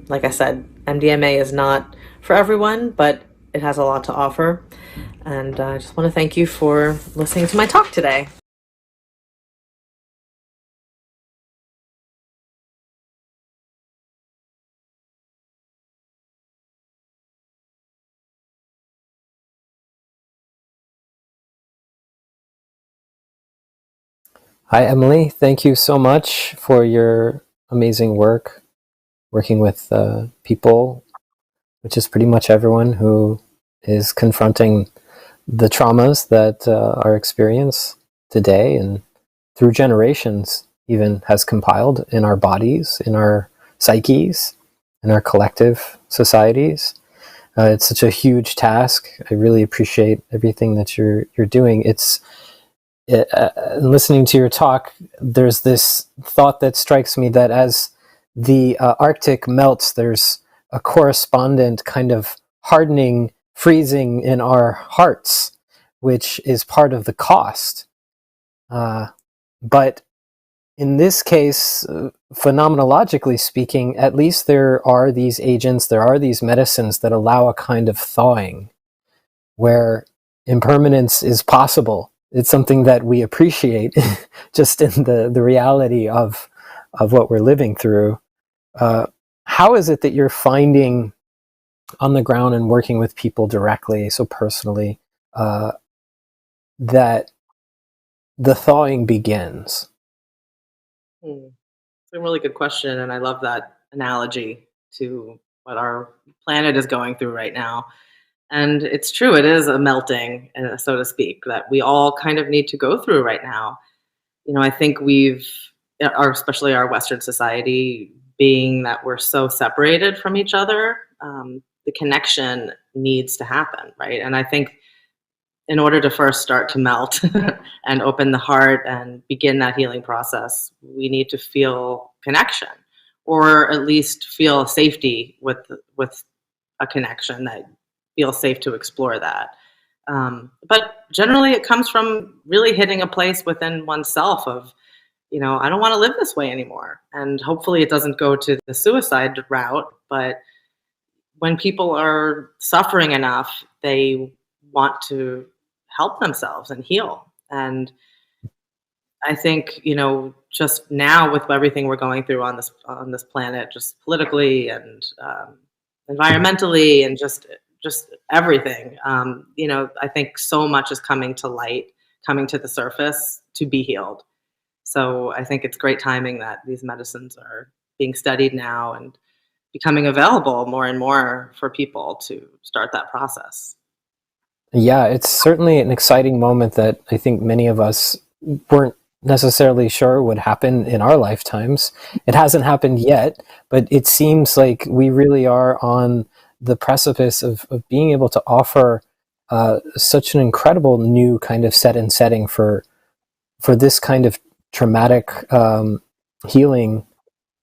like I said, MDMA is not for everyone, but it has a lot to offer. And I just want to thank you for listening to my talk today. Hi, Emily. Thank you so much for your amazing work, working with people, which is pretty much everyone who is confronting the traumas that are experienced today and through generations even has compiled in our bodies, in our psyches, in our collective societies. It's such a huge task. I really appreciate everything that you're doing. Listening to your talk, there's this thought that strikes me that as the Arctic melts, there's a correspondent kind of hardening, freezing in our hearts, which is part of the cost. But in this case, phenomenologically speaking, at least there are these agents, there are these medicines that allow a kind of thawing where impermanence is possible. It's something that we appreciate just in the reality of what we're living through. How is it that you're finding on the ground and working with people directly, so personally, that the thawing begins? It's a really good question, and I love that analogy to what our planet is going through right now. And it's true, it is a melting, so to speak, that we all kind of need to go through right now. I think especially our Western society, being that we're so separated from each other, the connection needs to happen, right? And I think in order to first start to melt and open the heart and begin that healing process, we need to feel connection, or at least feel safety with a connection that feels safe to explore that. But generally, it comes from really hitting a place within oneself of, I don't want to live this way anymore. And hopefully it doesn't go to the suicide route, but when people are suffering enough, they want to help themselves and heal. And I think, just now with everything we're going through on this planet, just politically and environmentally and just everything, I think so much is coming to light, coming to the surface to be healed. So I think it's great timing that these medicines are being studied now and becoming available more and more for people to start that process. Yeah, it's certainly an exciting moment that I think many of us weren't necessarily sure would happen in our lifetimes. It hasn't happened yet, but it seems like we really are on the precipice of being able to offer such an incredible new kind of setting for this kind of traumatic healing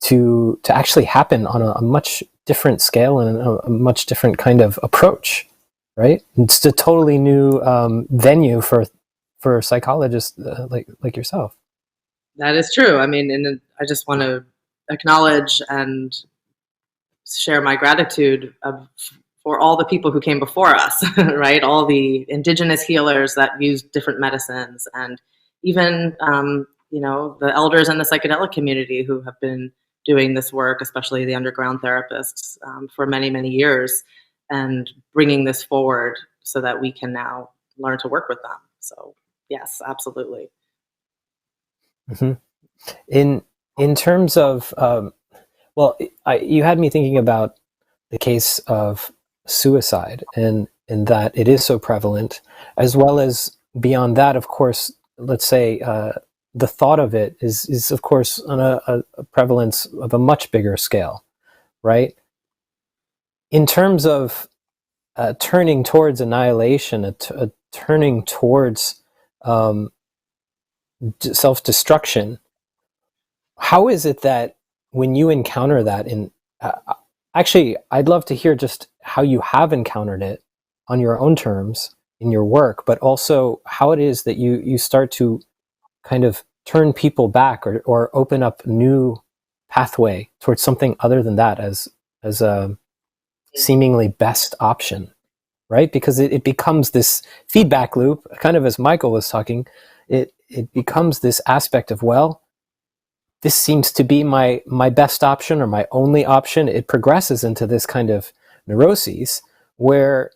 to actually happen on a much different scale and a much different kind of approach, right? It's a totally new venue for psychologists like yourself. That is true. I mean, and I just want to acknowledge and share my gratitude for all the people who came before us, right? All the indigenous healers that used different medicines, and even the elders in the psychedelic community who have been doing this work, especially the underground therapists, for many, many years, and bringing this forward so that we can now learn to work with them. So yes, absolutely. Mm-hmm. In terms of you had me thinking about the case of suicide and that it is so prevalent, as well as beyond that, of course, let's say the thought of it is of course on a prevalence of a much bigger scale, right? in terms of turning towards annihilation, a turning towards self-destruction, how is it that when you encounter that actually, I'd love to hear just how you have encountered it on your own terms in your work, but also how it is that you start to kind of turn people back or open up new pathway towards something other than that as a seemingly best option, right? Because it becomes this feedback loop, kind of as Michael was talking. It becomes this aspect of, well, this seems to be my best option or my only option. It progresses into this kind of neuroses where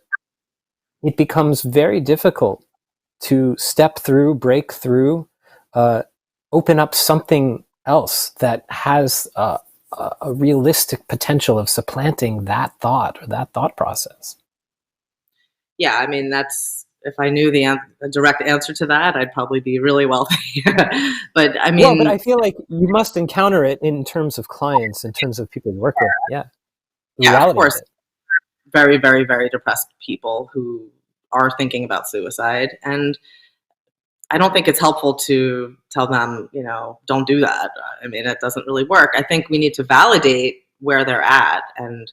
it becomes very difficult to step through, break through, open up something else that has a realistic potential of supplanting that thought or that thought process. Yeah, I mean, if I knew the direct answer to that, I'd probably be really wealthy. But I mean, well, but I feel like you must encounter it in terms of clients, in terms of people you work with. Yeah, the yeah, of reality course, of it. very, very, very depressed people who are thinking about suicide, and I don't think it's helpful to tell them, don't do that. I mean, it doesn't really work. I think we need to validate where they're at and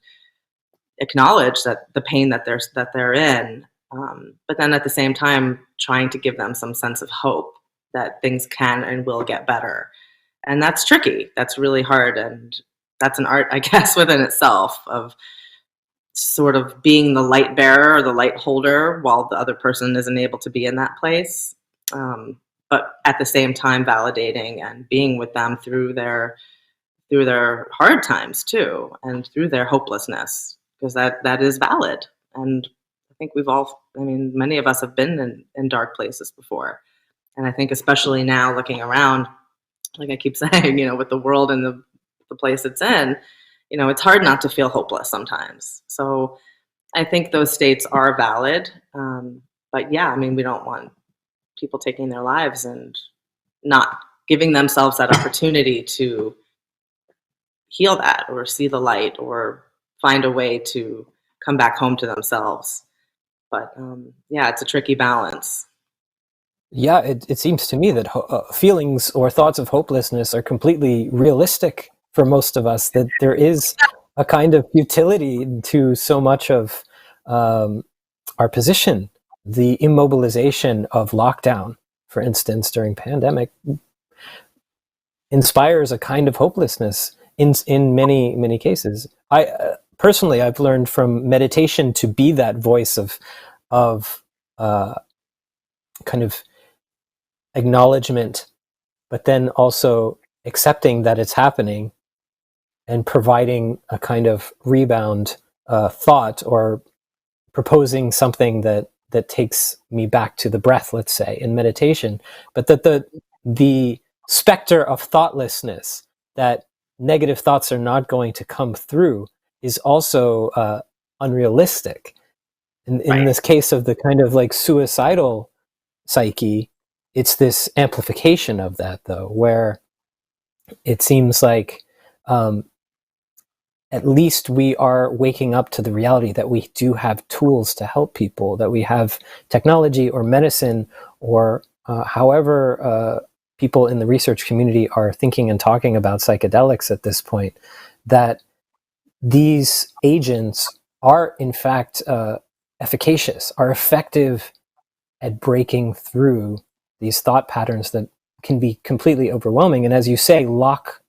acknowledge that the pain that they're in, but then at the same time, trying to give them some sense of hope that things can and will get better. And that's tricky. That's really hard, and that's an art, I guess, within itself of sort of being the light bearer or the light holder while the other person isn't able to be in that place. But at the same time, validating and being with them through their hard times too, and through their hopelessness, because that is valid. And I think many of us have been in dark places before. And I think especially now looking around, like I keep saying, with the world and the place it's in, it's hard not to feel hopeless sometimes. So I think those states are valid. But yeah, I mean, we don't want people taking their lives and not giving themselves that opportunity to heal that or see the light or find a way to come back home to themselves. But yeah, it's a tricky balance. Yeah, it seems to me that feelings or thoughts of hopelessness are completely realistic for most of us, that there is a kind of futility to so much of our position. The immobilization of lockdown, for instance, during pandemic, inspires a kind of hopelessness in many, many cases. Personally, I've learned from meditation to be that voice of kind of acknowledgement, but then also accepting that it's happening and providing a kind of rebound thought or proposing something that takes me back to the breath, let's say, in meditation. But that the specter of thoughtlessness, that negative thoughts are not going to come through, is also unrealistic. In this case of the kind of like suicidal psyche, it's this amplification of that, though, where it seems like at least we are waking up to the reality that we do have tools to help people, that we have technology or medicine or however people in the research community are thinking and talking about psychedelics at this point, that these agents are in fact efficacious, are effective at breaking through these thought patterns that can be completely overwhelming. And as you say, lock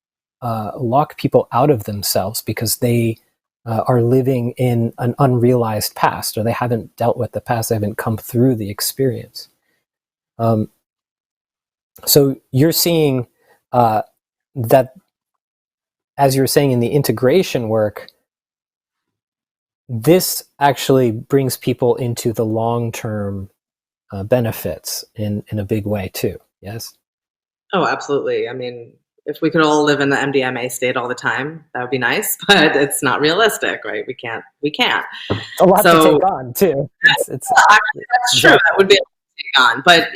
people out of themselves because they are living in an unrealized past, or they haven't dealt with the past, they haven't come through the experience. So you're seeing that, as you're saying in the integration work, this actually brings people into the long-term benefits in a big way too. Yes? Oh, absolutely. I mean, if we could all live in the MDMA state all the time, that would be nice, but it's not realistic, right? We can't. It's a lot to take on too. It's that's true. That would be a lot to take on. But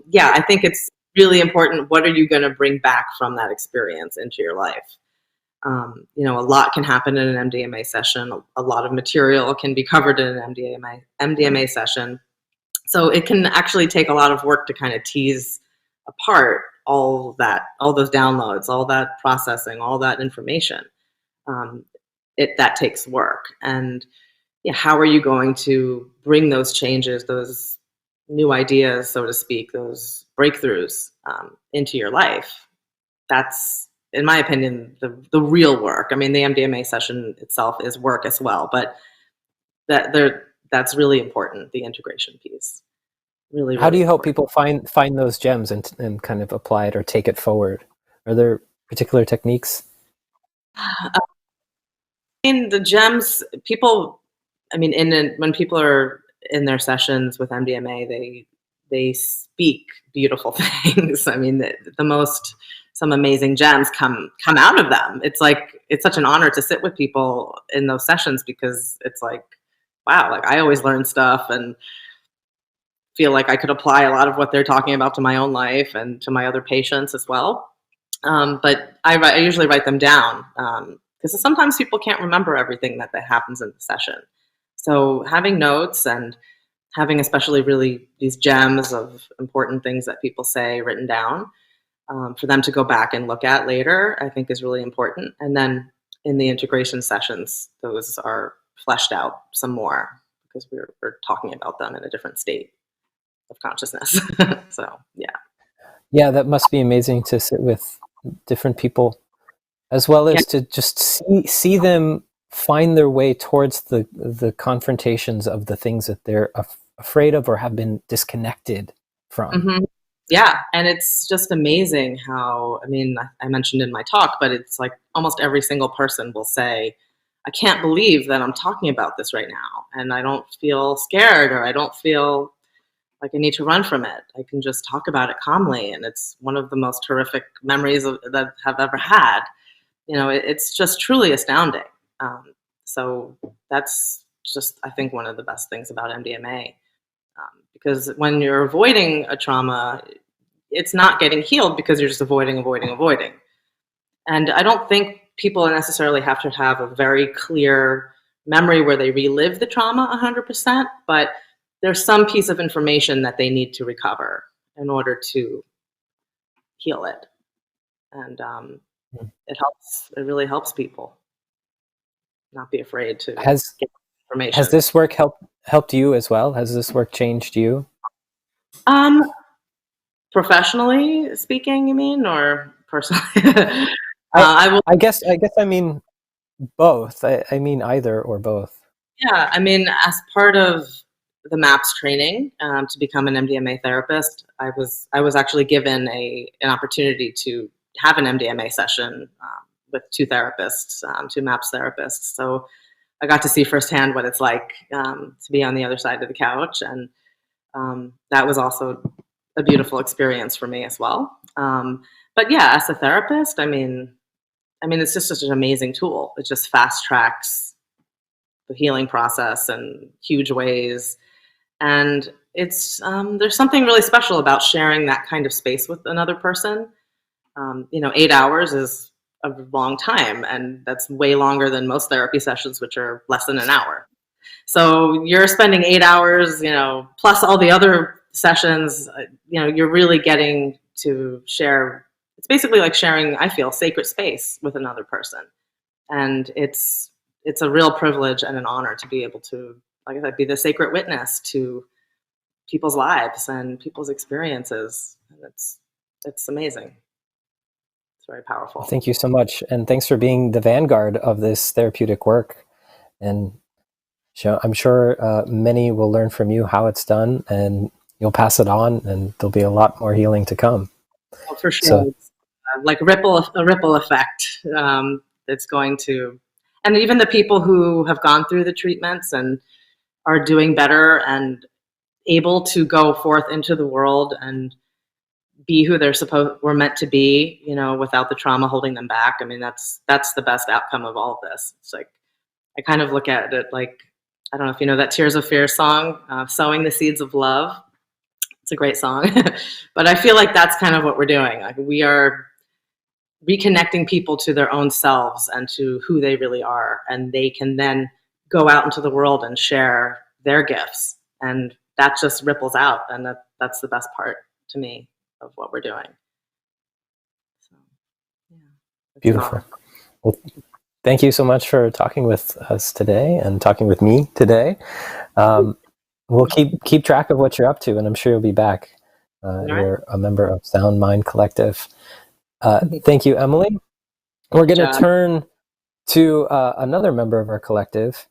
yeah, I think it's really important. What are you going to bring back from that experience into your life? A lot can happen in an MDMA session. A lot of material can be covered in an MDMA session. So it can actually take a lot of work to kind of tease apart all those downloads, all that processing, all that information. That takes work. And how are you going to bring those changes, those new ideas, so to speak, those breakthroughs into your life? That's, in my opinion, the real work. I mean, the MDMA session itself is work as well, but that's really important, the integration piece. Really, How do you help important. people find those gems and kind of apply it or take it forward? Are there particular techniques? The gems, people, when people are in their sessions with MDMA, they speak beautiful things. I mean, some amazing gems come out of them. It's like, it's such an honor to sit with people in those sessions, because it's like, wow, like I always learn stuff and feel like I could apply a lot of what they're talking about to my own life and to my other patients as well. But I usually write them down, because sometimes people can't remember everything that happens in the session. So having notes and having especially really these gems of important things that people say written down, for them to go back and look at later, I think is really important. And then in the integration sessions, those are fleshed out some more, because we're talking about them in a different state of consciousness. So, yeah. Yeah, that must be amazing to sit with different people, as well as to just see them find their way towards the confrontations of the things that they're afraid of or have been disconnected from. Mm-hmm. Yeah, and it's just amazing how, I mentioned in my talk, but it's like almost every single person will say, I can't believe that I'm talking about this right now, and I don't feel scared, or I don't feel like I need to run from it. I can just talk about it calmly, and it's one of the most horrific memories that I've ever had. It's just truly astounding. So that's just, I think, one of the best things about MDMA. Because when you're avoiding a trauma, it's not getting healed, because you're just avoiding. And I don't think people necessarily have to have a very clear memory where they relive the trauma 100%, but there's some piece of information that they need to recover in order to heal it. And it really helps people not be afraid to get information. Has this work helped you as well? Has this work changed you? Professionally speaking, you mean, or personally? I guess I mean both. I mean either or both. Yeah, as part of the MAPS training to become an MDMA therapist, I was actually given an opportunity to have an MDMA session with two therapists, two MAPS therapists. So I got to see firsthand what it's like to be on the other side of the couch, and that was also a beautiful experience for me as well. But yeah, as a therapist, it's just such an amazing tool. It just fast tracks the healing process in huge ways. And it's there's something really special about sharing that kind of space with another person. 8 hours is a long time, and that's way longer than most therapy sessions, which are less than an hour. So you're spending 8 hours, plus all the other sessions, you're really getting to share. It's basically like sharing, I feel, sacred space with another person. And it's a real privilege and an honor to be able to, like I said, be the sacred witness to people's lives and people's experiences. And it's amazing. It's very powerful. Thank you so much. And thanks for being the vanguard of this therapeutic work. And I'm sure many will learn from you how it's done, and you'll pass it on, and there'll be a lot more healing to come. Oh, for sure. So, it's like a ripple effect. It's going to, and even the people who have gone through the treatments and are doing better and able to go forth into the world and be who were meant to be, without the trauma holding them back. That's the best outcome of all of this. It's like, I kind of look at it like, I don't know if you know that Tears of Fear song, Sowing the Seeds of Love. It's a great song. But I feel like that's kind of what we're doing. Like, we are reconnecting people to their own selves and to who they really are. And they can then go out into the world and share their gifts. And that just ripples out. And that's the best part to me of what we're doing. So, yeah. Beautiful. Well, thank you so much for talking with us today and talking with me today. We'll keep track of what you're up to, and I'm sure you'll be back. You're a member of Sound Mind Collective. Thank you, Emily. We're going to turn to another member of our collective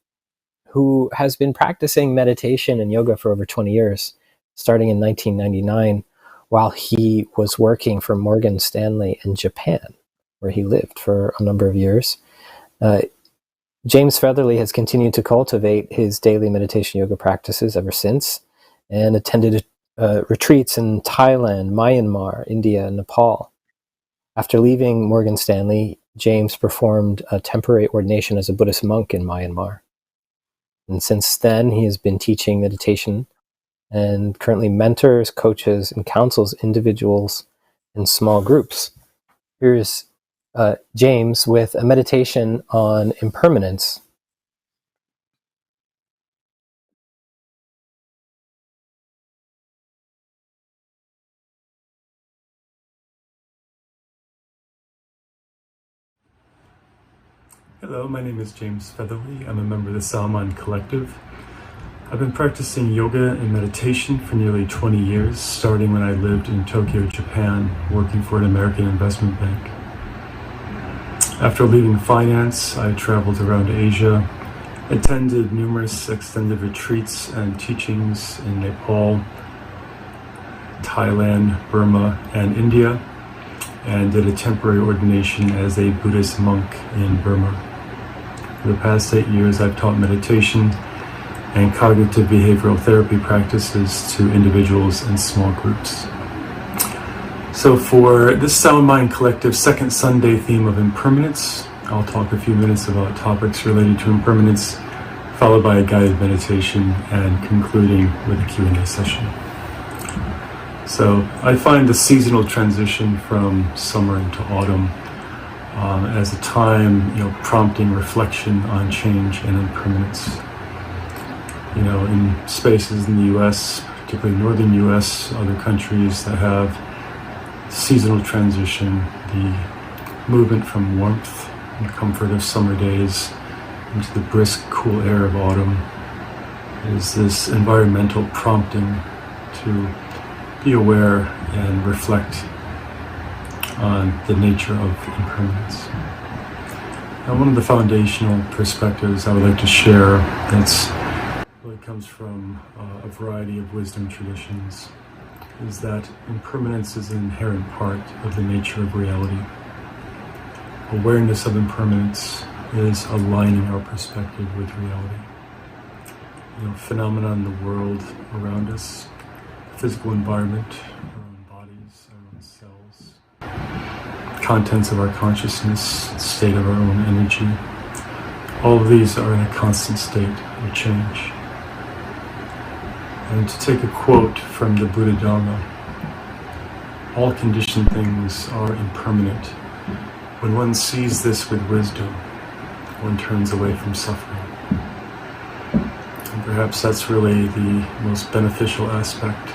who has been practicing meditation and yoga for over 20 years, starting in 1999, while he was working for Morgan Stanley in Japan, where he lived for a number of years. James Featherly has continued to cultivate his daily meditation yoga practices ever since, and attended retreats in Thailand, Myanmar, India, and Nepal. After leaving Morgan Stanley, James performed a temporary ordination as a Buddhist monk in Myanmar. And since then, he has been teaching meditation and currently mentors, coaches, and counsels individuals in small groups. Here's James with a meditation on impermanence. Hello, my name is James Featherly. I'm a member of the Sound Mind Collective. I've been practicing yoga and meditation for nearly 20 years, starting when I lived in Tokyo, Japan, working for an American investment bank. After leaving finance, I traveled around Asia, attended numerous extended retreats and teachings in Nepal, Thailand, Burma, and India, and did a temporary ordination as a Buddhist monk in Burma. For the past 8 years, I've taught meditation and cognitive behavioral therapy practices to individuals and small groups. So for this Sound Mind Collective second Sunday theme of impermanence, I'll talk a few minutes about topics related to impermanence, followed by a guided meditation and concluding with a Q&A session. So I find the seasonal transition from summer into autumn as a time, prompting reflection on change and impermanence. In spaces in the U.S., particularly northern U.S., other countries that have seasonal transition, the movement from warmth and comfort of summer days into the brisk, cool air of autumn is this environmental prompting to be aware and reflect on the nature of impermanence. Now, one of the foundational perspectives I would like to share really comes from a variety of wisdom traditions is that impermanence is an inherent part of the nature of reality. Awareness of impermanence is aligning our perspective with reality. Phenomena in the world around us, physical environment, our own bodies, our own cells, contents of our consciousness, state of our own energy, all of these are in a constant state of change. And to take a quote from the Buddha Dharma, all conditioned things are impermanent. When one sees this with wisdom, one turns away from suffering. And perhaps that's really the most beneficial aspect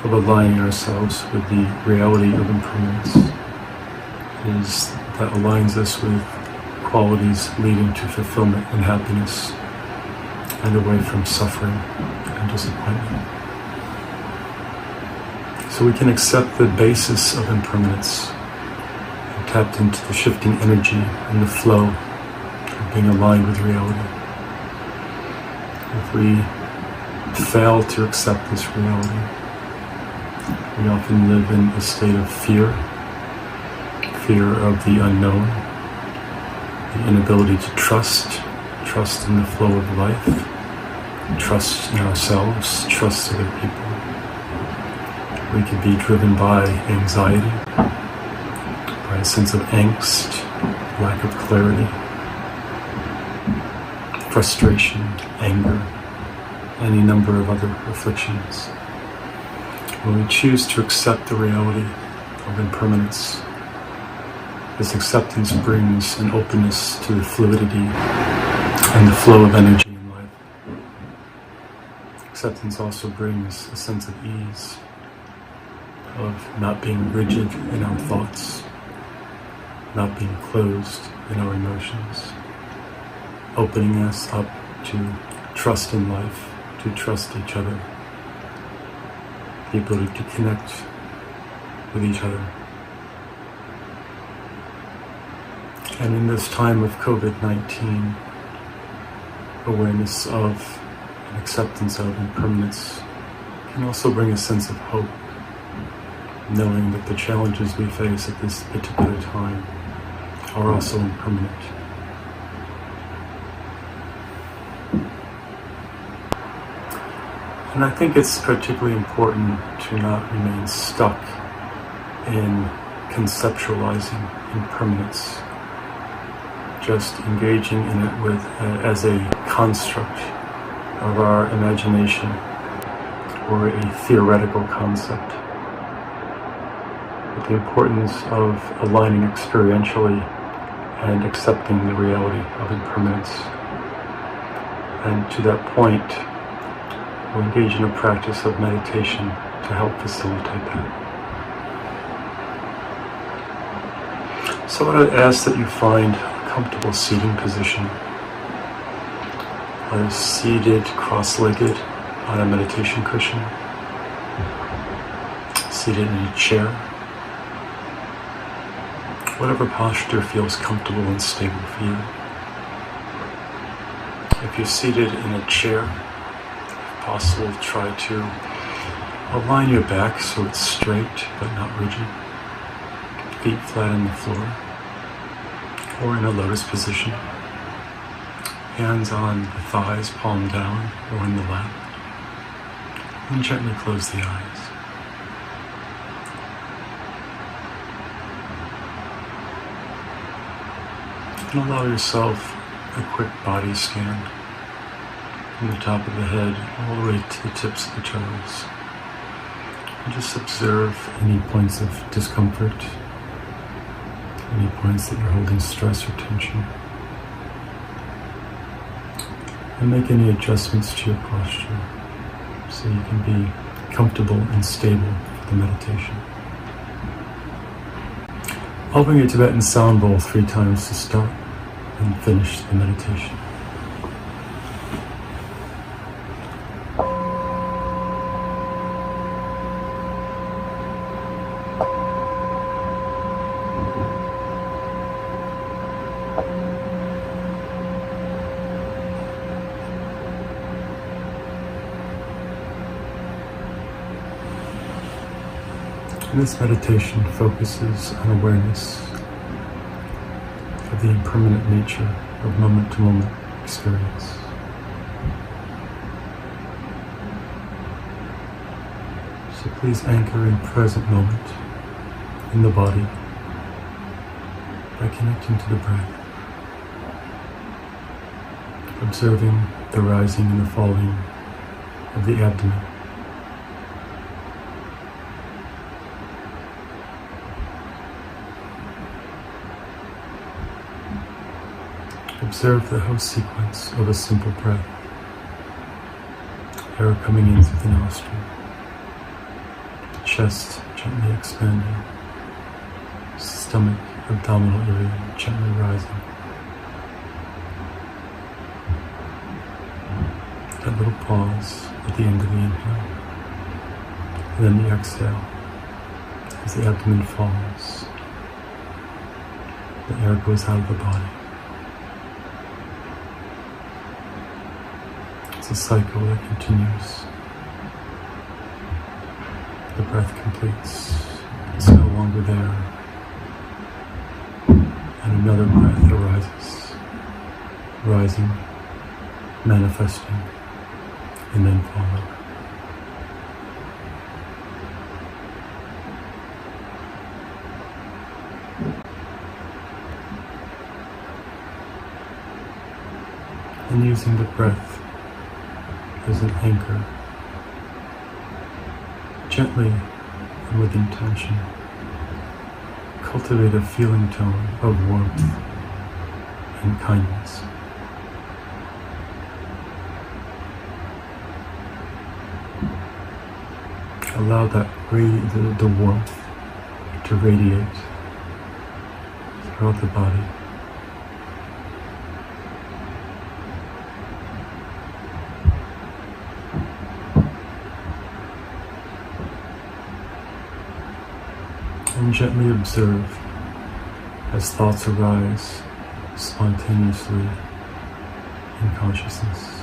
of aligning ourselves with the reality of impermanence, is that aligns us with qualities leading to fulfillment and happiness, and away from suffering and disappointment. So we can accept the basis of impermanence and tap into the shifting energy and the flow of being aligned with reality. If we fail to accept this reality, we often live in a state of fear of the unknown, the inability to trust in the flow of life, trust in ourselves, trust other people. We could be driven by anxiety, by a sense of angst, lack of clarity, frustration, anger, any number of other afflictions. When we choose to accept the reality of impermanence, This acceptance brings an openness to the fluidity and the flow of energy in life. Acceptance also brings a sense of ease, of not being rigid in our thoughts, not being closed in our emotions, opening us up to trust in life, to trust each other, the ability to connect with each other. And in this time of COVID-19, awareness of and acceptance of impermanence can also bring a sense of hope, knowing that the challenges we face at this particular time are also impermanent. And I think it's particularly important to not remain stuck in conceptualizing impermanence, just engaging in it with as a construct of our imagination or a theoretical concept. But the importance of aligning experientially and accepting the reality of impermanence. And to that point, we'll engage in a practice of meditation to help facilitate that. So what I'd ask that you find a comfortable seating position, either seated cross-legged on a meditation cushion, seated in a chair, whatever posture feels comfortable and stable for you. If you're seated in a chair, if possible, try to align your back so it's straight but not rigid. Feet flat on the floor, or in a lotus position. Hands on the thighs, palm down, or in the lap. And gently close the eyes. And allow yourself a quick body scan from the top of the head all the way to the tips of the toes. And just observe any points of discomfort, any points that you're holding stress or tension. And make any adjustments to your posture so you can be comfortable and stable for the meditation. I'll bring your Tibetan sound bowl 3 times to start and finish the meditation. And this meditation focuses on awareness of the impermanent nature of moment-to-moment experience. So please anchor in present moment in the body by connecting to the breath, observing the rising and the falling of the abdomen. Observe the whole sequence of a simple breath. Air coming in through the nostril, the chest gently expanding, stomach, abdominal area gently rising. That little pause at the end of the inhale, and then the exhale as the abdomen falls. The air goes out of the body. It's a cycle that continues. The breath completes. It's no longer there. And another breath arises, rising, manifesting, and then falling. And using the breath as an anchor, gently and with intention, cultivate a feeling tone of warmth and kindness. Allow that the warmth to radiate throughout the body. And gently observe as thoughts arise spontaneously in consciousness.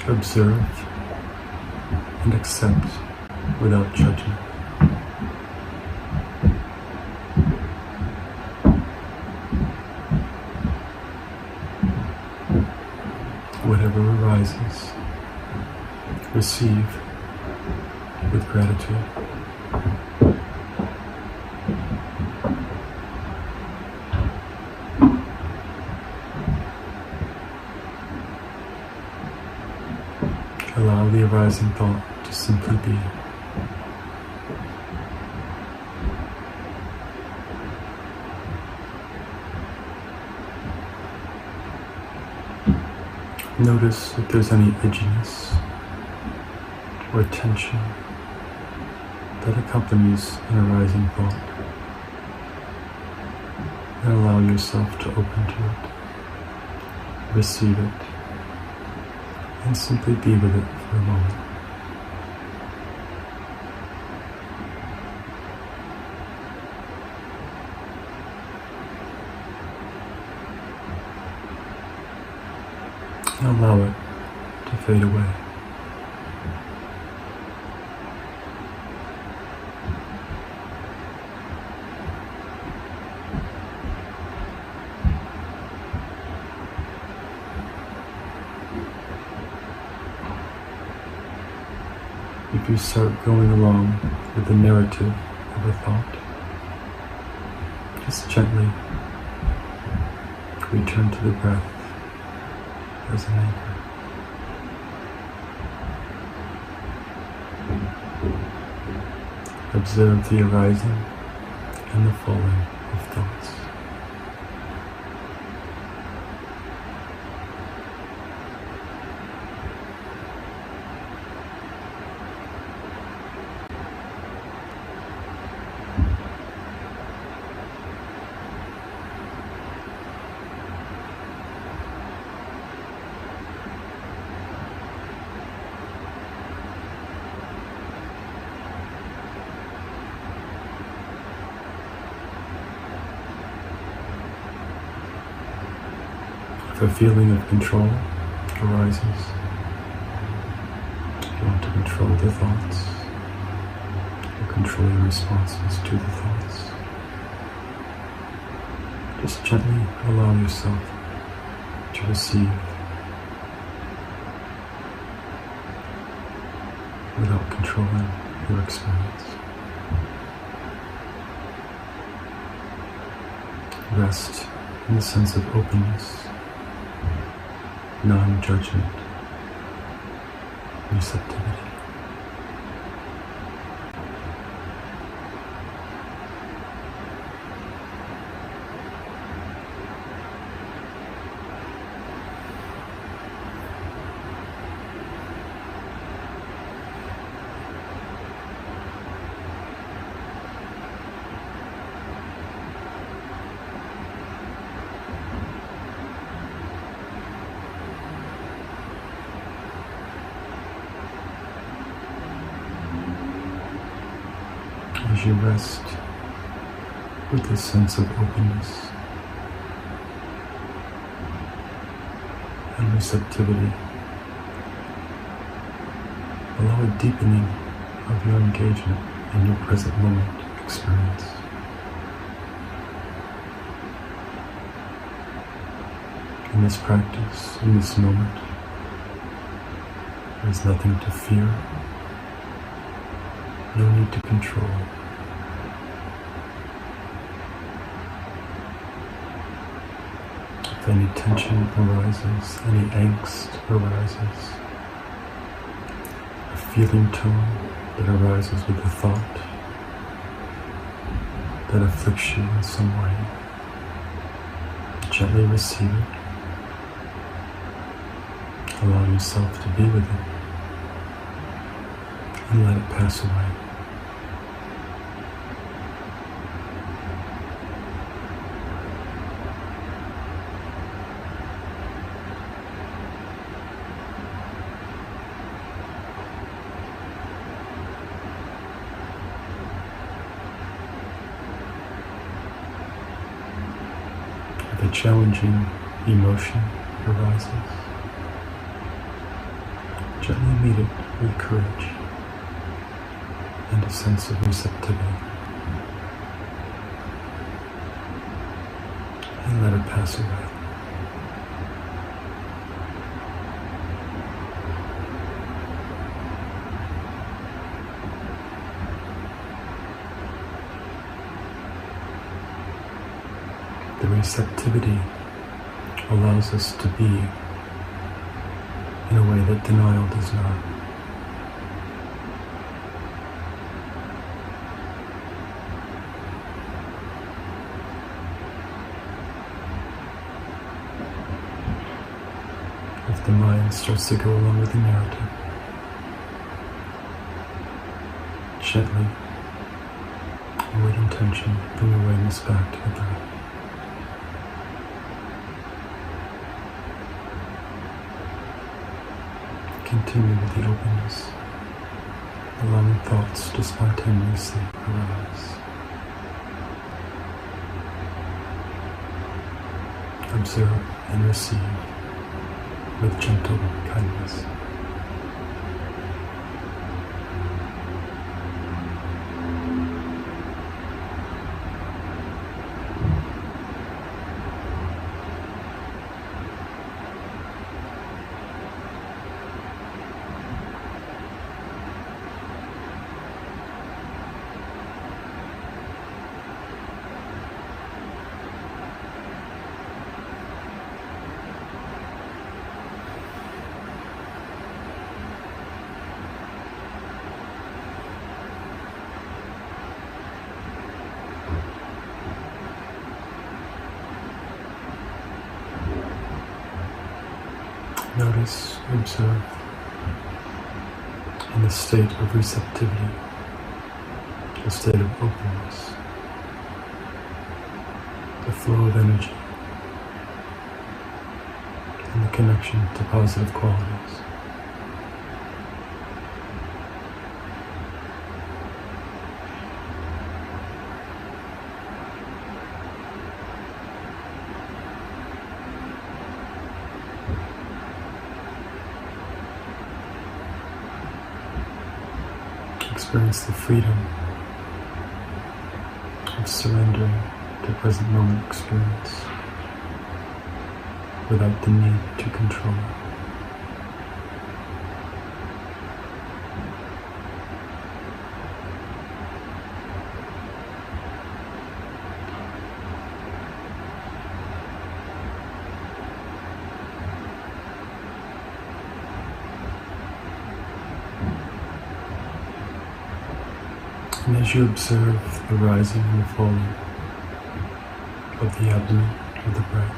Observe and accept without judgment. Whatever arises, receive with gratitude. Allow the arising thought to simply be. Notice if there's any edginess or tension that accompanies an arising thought, and allow yourself to open to it, receive it, and simply be with it for a moment. And allow it to fade away. If you start going along with the narrative of a thought, just gently return to the breath as an anchor. Observe the arising and the falling of thoughts. If a feeling of control arises, you want to control the thoughts, or control your responses to the thoughts. Just gently allow yourself to receive without controlling your experience. Rest in the sense of openness, non-judgment, receptivity. As you rest with this sense of openness and receptivity, allow a deepening of your engagement in your present moment experience. In this practice, in this moment, there is nothing to fear, no need to control. If any tension arises, any angst arises, a feeling tone that arises with the thought that afflicts you in some way. Gently receive it. Allow yourself to be with it and let it pass away. If a challenging emotion arises, gently meet it with courage and a sense of receptivity, and let it pass away. The receptivity allows us to be in a way that denial does not. If the mind starts to go along with the narrative, gently, and with intention, bring awareness back to the breath. Continue with the openness, allowing thoughts to spontaneously arise. Observe and receive with gentle kindness. Notice, observe, in the state of receptivity, the state of openness, the flow of energy, and the connection to positive qualities. Experience the freedom of surrendering to present moment experience without the need to control it. And as you observe the rising and the falling of the abdomen of the breath,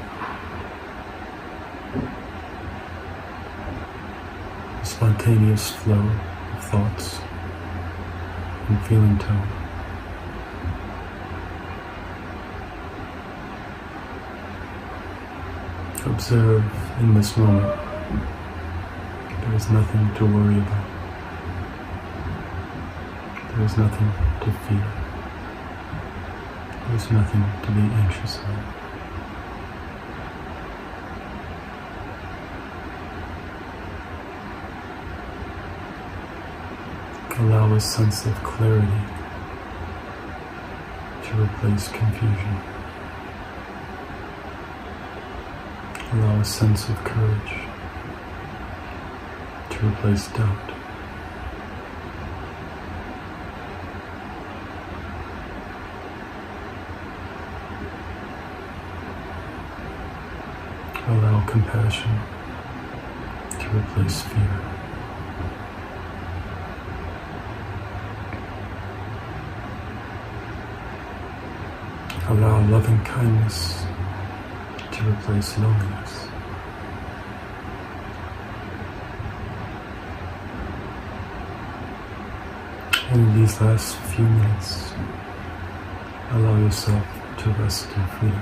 the spontaneous flow of thoughts and feeling tone, observe in this moment there is nothing to worry about. There is nothing to fear. There is nothing to be anxious about. Allow a sense of clarity to replace confusion. Allow a sense of courage to replace doubt. Allow compassion to replace fear. Allow loving kindness to replace loneliness. And in these last few minutes, allow yourself to rest in freedom.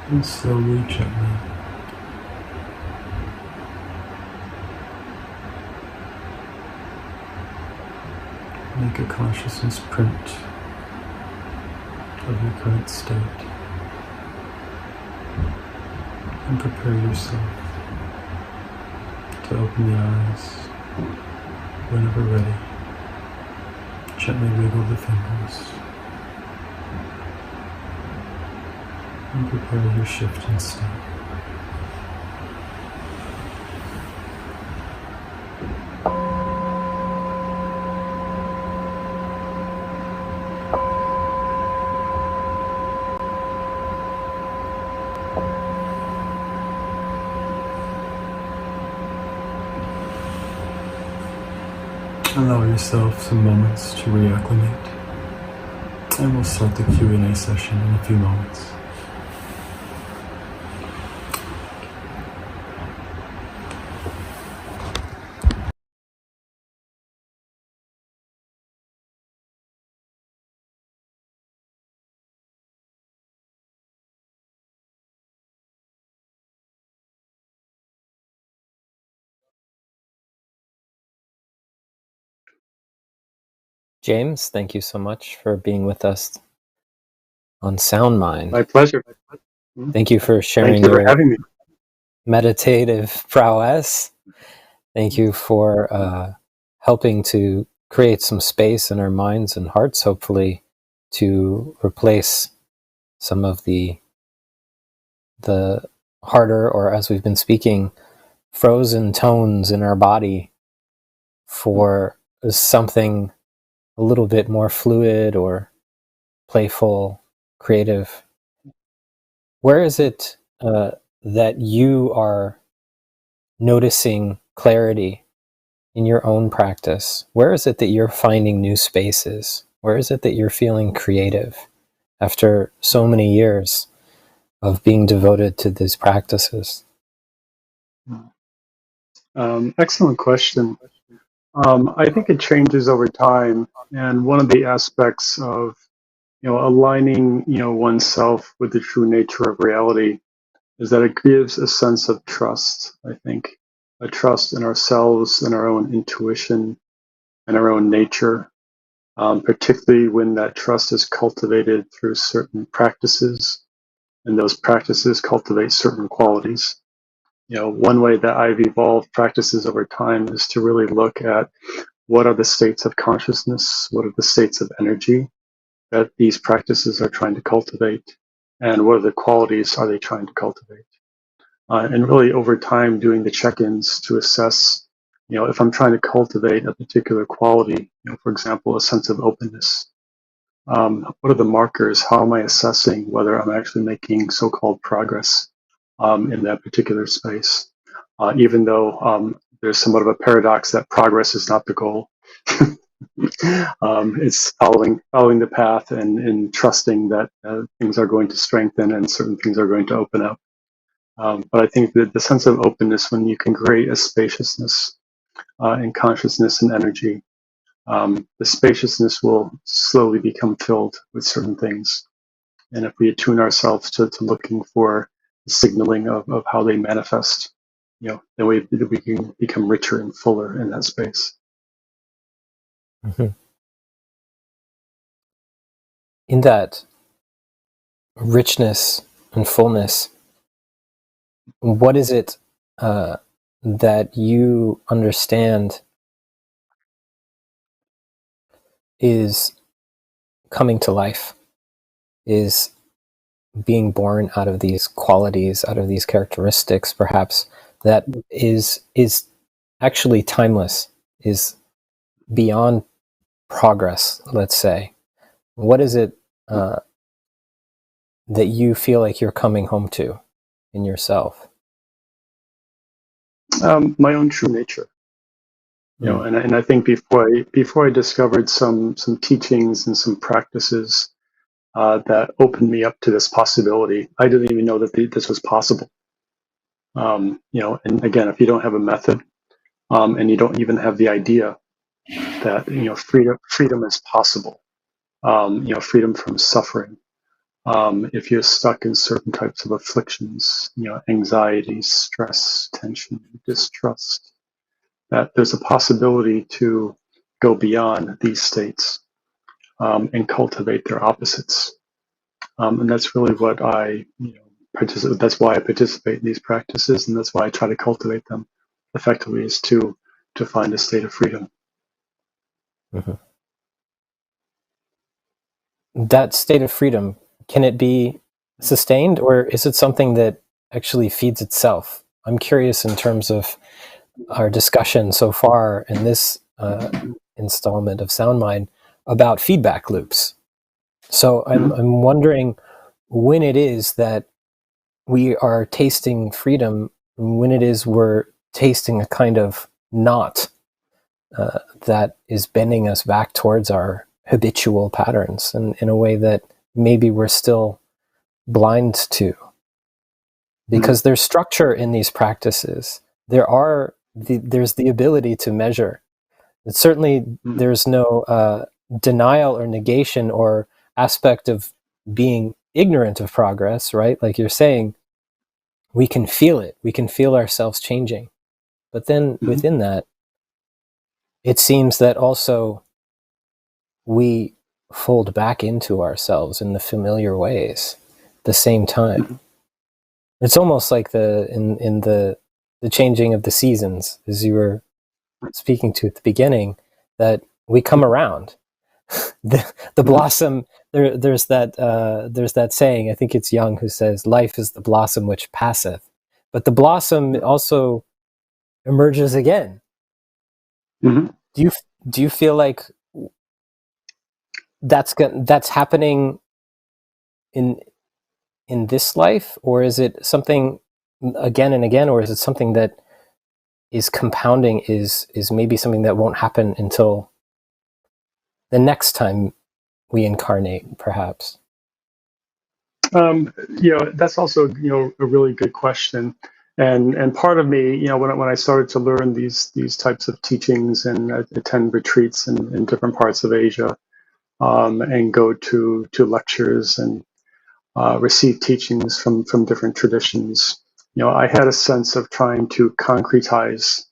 And slowly, gently, make a consciousness print of your current state and prepare yourself to open the eyes whenever ready. Gently wiggle the fingers and prepare your shift in state. Allow yourself some moments to reacclimate, and we'll start the Q&A session in a few moments. James, thank you so much for being with us on Sound Mind. My pleasure. Thank you for sharing Thank you for your having me. meditative prowess. Thank you for helping to create some space in our minds and hearts, hopefully, to replace some of the harder, or as we've been speaking, frozen tones in our body for something a little bit more fluid or playful, creative. Where is it that you are noticing clarity in your own practice? Where is it that you're finding new spaces? Where is it that you're feeling creative after so many years of being devoted to these practices? Excellent question. I think it changes over time, and one of the aspects of aligning oneself with the true nature of reality is that it gives a sense of trust. I think a trust in ourselves and our own intuition and our own nature, particularly when that trust is cultivated through certain practices, and those practices cultivate certain qualities. One way that I've evolved practices over time is to really look at what are the states of consciousness, what are the states of energy that these practices are trying to cultivate, and what are the qualities are they trying to cultivate. And really over time doing the check-ins to assess, if I'm trying to cultivate a particular quality, for example, a sense of openness, what are the markers? How am I assessing whether I'm actually making so-called progress in that particular space? Even though there's somewhat of a paradox that progress is not the goal. It's following the path and trusting that things are going to strengthen and certain things are going to open up. But I think that the sense of openness, when you can create a spaciousness in consciousness and energy, the spaciousness will slowly become filled with certain things. And if we attune ourselves to looking for the signaling of how they manifest, then we can become richer and fuller in that space. Mm-hmm. In that richness and fullness, what is it that you understand is coming to life, is being born out of these qualities, out of these characteristics, perhaps, that is actually timeless, is beyond progress, let's say? What is it that you feel like you're coming home to in yourself? My own true nature. And I think before I discovered some teachings and some practices that opened me up to this possibility, I didn't even know that this was possible. And again, if you don't have a method, and you don't even have the idea that freedom is possible, freedom from suffering. If you're stuck in certain types of afflictions, anxiety, stress, tension, distrust, that there's a possibility to go beyond these states and cultivate their opposites. And that's really what participate. That's why I participate in these practices, and that's why I try to cultivate them effectively, is to find a state of freedom. Mm-hmm. That state of freedom, can it be sustained, or is it something that actually feeds itself? I'm curious in terms of our discussion so far in this installment of Sound Mind about feedback loops. So I'm wondering when it is that we are tasting freedom, when it is we're tasting a kind of knot that is bending us back towards our habitual patterns, and in a way that maybe we're still blind to. Because there's structure in these practices. There's the ability to measure. And certainly there's no denial or negation or aspect of being ignorant of progress, right? Like you're saying, we can feel it. We can feel ourselves changing. But then within that, it seems that also we fold back into ourselves in the familiar ways at the same time. It's almost like the changing of the seasons, as you were speaking to at the beginning, that we come around. the blossom. There's that saying. I think it's Young who says, "Life is the blossom which passeth," but the blossom also emerges again. Do you feel like that's happening in this life, or is it something again and again, or is it something that is compounding, is maybe something that won't happen until the next time we incarnate, perhaps? That's also a really good question, and part of me, when I started to learn these types of teachings and attend retreats in different parts of Asia, and go to lectures and receive teachings from different traditions, I had a sense of trying to concretize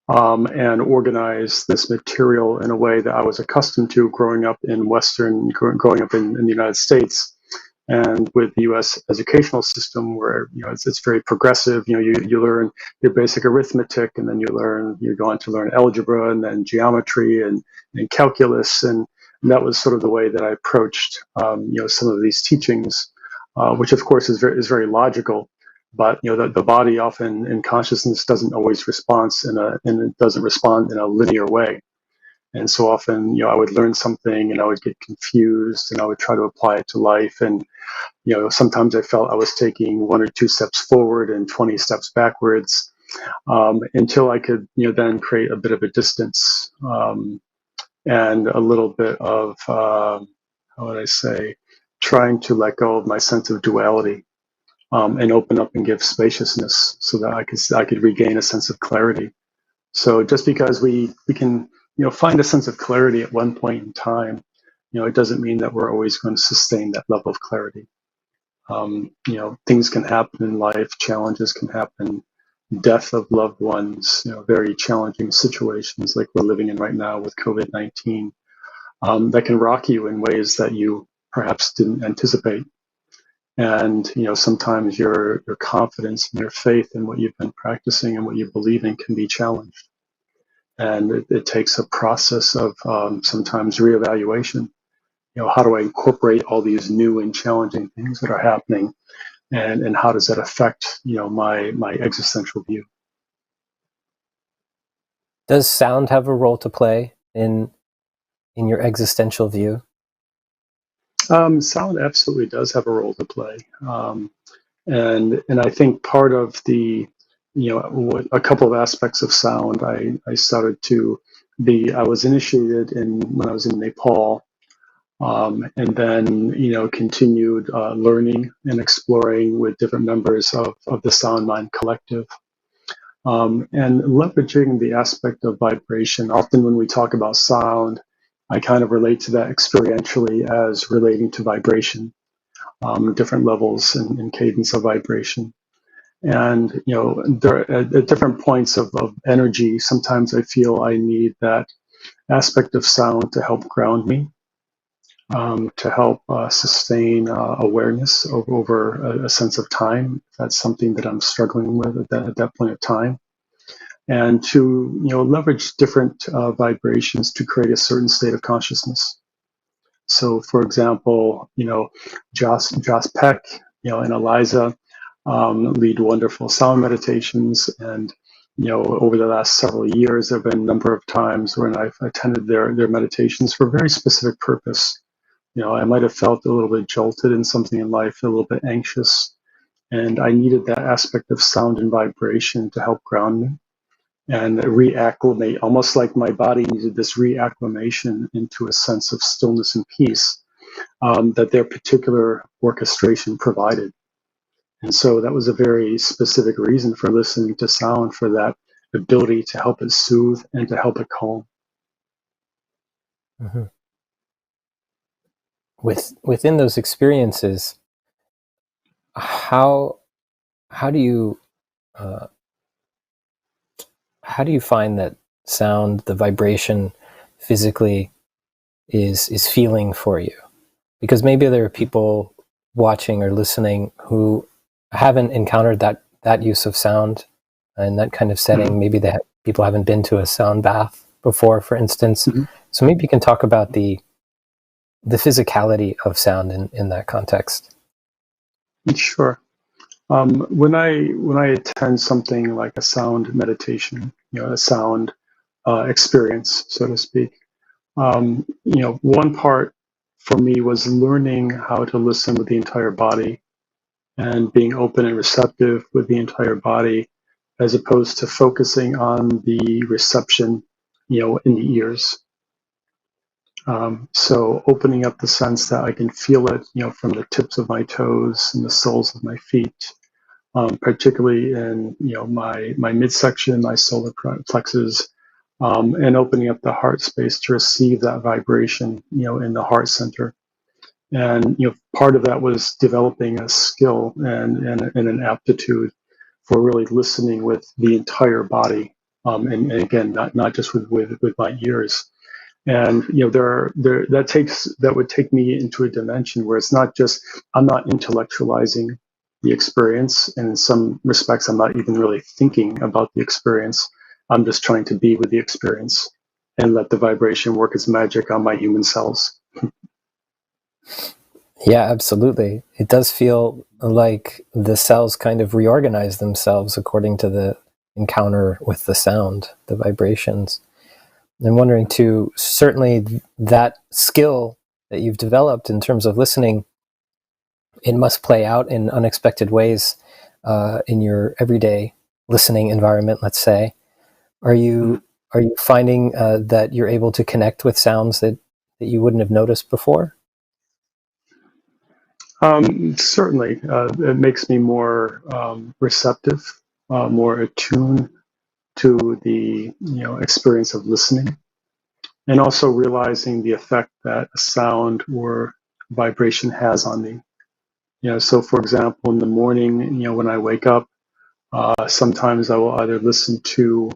and organize this material in a way that I was accustomed to growing up in growing up in the United States, and with the U.S. educational system, where it's very progressive. You learn your basic arithmetic, and then you go on to learn algebra, and then geometry and calculus, and that was sort of the way that I approached some of these teachings, which of course is very logical. But the body often in consciousness doesn't always respond in a linear way, and so often I would learn something and I would get confused and I would try to apply it to life, and sometimes I felt I was taking 1 or 2 steps forward and 20 steps backwards, until I could then create a bit of a distance, and a little bit of how would I say, trying to let go of my sense of duality. And open up and give spaciousness, so that I could regain a sense of clarity. So just because we can find a sense of clarity at one point in time, it doesn't mean that we're always going to sustain that level of clarity. Things can happen in life, challenges can happen, death of loved ones, very challenging situations like we're living in right now with COVID-19, that can rock you in ways that you perhaps didn't anticipate. And sometimes your confidence and your faith in what you've been practicing and what you believe in can be challenged. And it takes a process of sometimes reevaluation. How do I incorporate all these new and challenging things that are happening, and how does that affect my existential view? Does sound have a role to play in your existential view? Sound absolutely does have a role to play, and I think part of the a couple of aspects of sound. I started to I was initiated when I was in Nepal. And then, continued learning and exploring with different members of the ResonantMind Collective, and leveraging the aspect of vibration. Often when we talk about sound, I kind of relate to that experientially as relating to vibration, different levels and cadence of vibration. And, there, at different points of energy, sometimes I feel I need that aspect of sound to help ground me, to help sustain awareness over a sense of time. That's something that I'm struggling with at that point of time, and to leverage different vibrations to create a certain state of consciousness. So, for example, Joss Peck, and Eliza lead wonderful sound meditations, and over the last several years, there have been a number of times when I've attended their meditations for a very specific purpose. I might have felt a little bit jolted in something in life, a little bit anxious, and I needed that aspect of sound and vibration to help ground me and reacclimate, almost like my body needed this reacclimation into a sense of stillness and peace that their particular orchestration provided. And so that was a very specific reason for listening to sound, for that ability to help it soothe and to help it calm. Mm-hmm. Within those experiences, how do you find that sound, the vibration, physically is feeling for you? Because maybe there are people watching or listening who haven't encountered that use of sound in that kind of setting. Mm-hmm. Maybe people haven't been to a sound bath before, for instance. Mm-hmm. So maybe you can talk about the physicality of sound in that context. Sure. When I attend something like a sound meditation, a sound experience, so to speak, one part for me was learning how to listen with the entire body and being open and receptive with the entire body, as opposed to focusing on the reception, in the ears. So opening up the sense that I can feel it, from the tips of my toes and the soles of my feet, particularly in my midsection, my solar plexus, and opening up the heart space to receive that vibration, in the heart center. And part of that was developing a skill and an aptitude for really listening with the entire body, and again, not just with my ears. And that would take me into a dimension where it's not just, I'm not intellectualizing the experience, and in some respects I'm not even really thinking about the experience. I'm just trying to be with the experience and let the vibration work its magic on my human cells. Yeah, absolutely. It does feel like the cells kind of reorganize themselves according to the encounter with the sound, the vibrations. I'm wondering too, certainly that skill that you've developed in terms of listening, it must play out in unexpected ways in your everyday listening environment, let's say. Are you finding that you're able to connect with sounds that you wouldn't have noticed before? Certainly. It makes me more receptive, more attuned to the experience of listening, and also realizing the effect that a sound or vibration has on me. So for example, in the morning, when I wake up, sometimes I will either listen to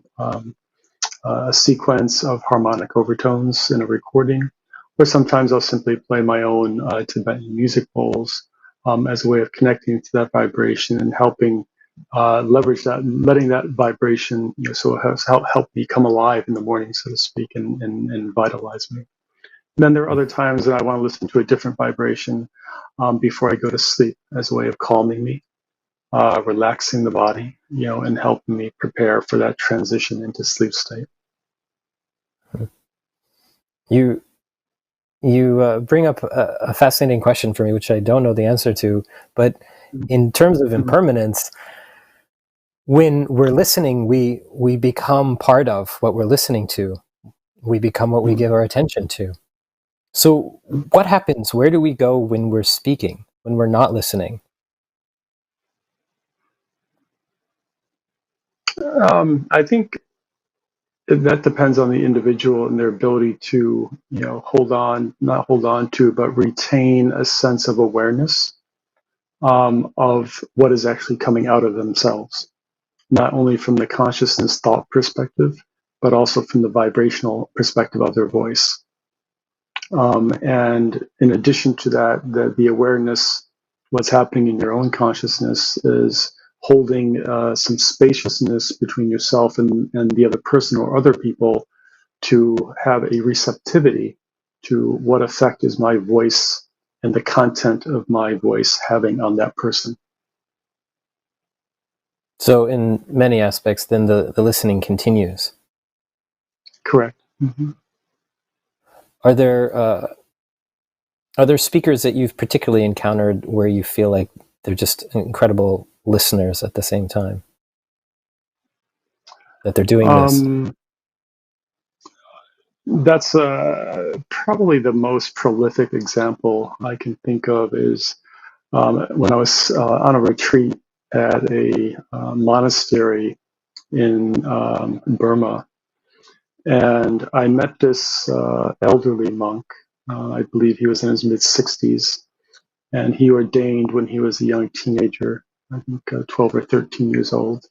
a sequence of harmonic overtones in a recording, or sometimes I'll simply play my own Tibetan music bowls, as a way of connecting to that vibration and helping leverage that, letting that vibration, so it has help me come alive in the morning, so to speak, and vitalize me. And then there are other times that I want to listen to a different vibration before I go to sleep as a way of calming me, relaxing the body, and helping me prepare for that transition into sleep state. You bring up a fascinating question for me, which I don't know the answer to, but in terms of impermanence, when we're listening, we become part of what we're listening to. We become what we give our attention to. So what happens? Where do we go when we're speaking, when we're not listening? I think that depends on the individual and their ability to, not hold on to, but retain a sense of awareness of what is actually coming out of themselves, not only from the consciousness thought perspective, but also from the vibrational perspective of their voice. And in addition to that, the awareness, what's happening in your own consciousness is holding some spaciousness between yourself and the other person or other people to have a receptivity to what effect is my voice and the content of my voice having on that person. So in many aspects, then the listening continues. Correct. Mm-hmm. Are there speakers that you've particularly encountered where you feel like they're just incredible listeners at the same time? That they're doing this? That's probably the most prolific example I can think of is when I was on a retreat at a monastery in Burma. And I met this elderly monk. I believe he was in his mid-60s. And he ordained when he was a young teenager, I think 12 or 13 years old.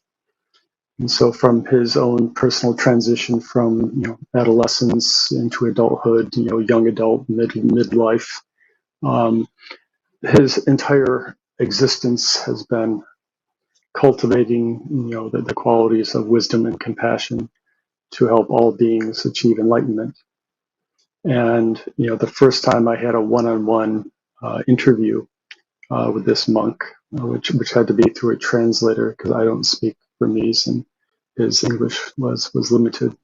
And so from his own personal transition from adolescence into adulthood, young adult, midlife, his entire existence has been cultivating the qualities of wisdom and compassion to help all beings achieve enlightenment. And the first time I had a one-on-one interview with this monk, which had to be through a translator because I don't speak Burmese and his English was limited.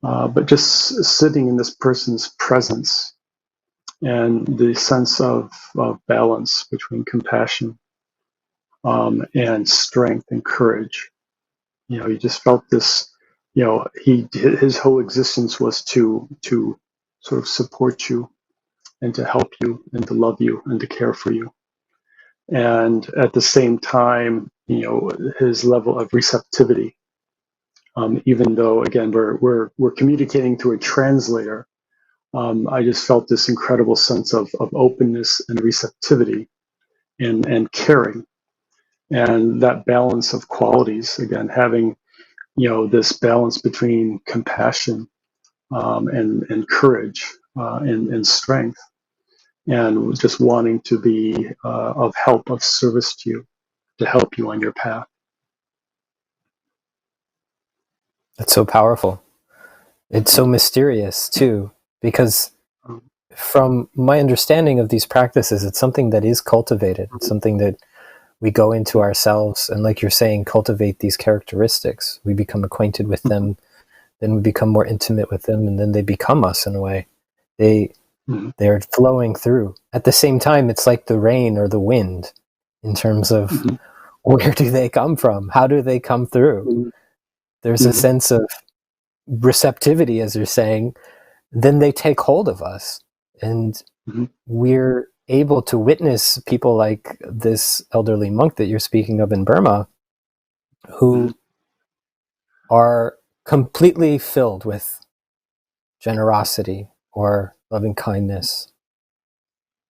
But just sitting in this person's presence and the sense of balance between compassion and strength and courage. You just felt this. His whole existence was to sort of support you and to help you and to love you and to care for you. And at the same time, his level of receptivity, even though again we're communicating through a translator, I just felt this incredible sense of openness and receptivity and caring, and that balance of qualities. Again, having this balance between compassion and courage and strength, and just wanting to be of help, of service to you, to help you on your path. That's so powerful. It's so mysterious too, because from my understanding of these practices, it's something that is cultivated. It's something that we go into ourselves and, like you're saying, cultivate these characteristics. We become acquainted with them, then we become more intimate with them, and then they become us in a way. They're flowing through. At the same time, it's like the rain or the wind in terms of where do they come from? How do they come through? There's a sense of receptivity, as you're saying. Then they take hold of us, and we're able to witness people like this elderly monk that you're speaking of in Burma, who are completely filled with generosity or loving kindness,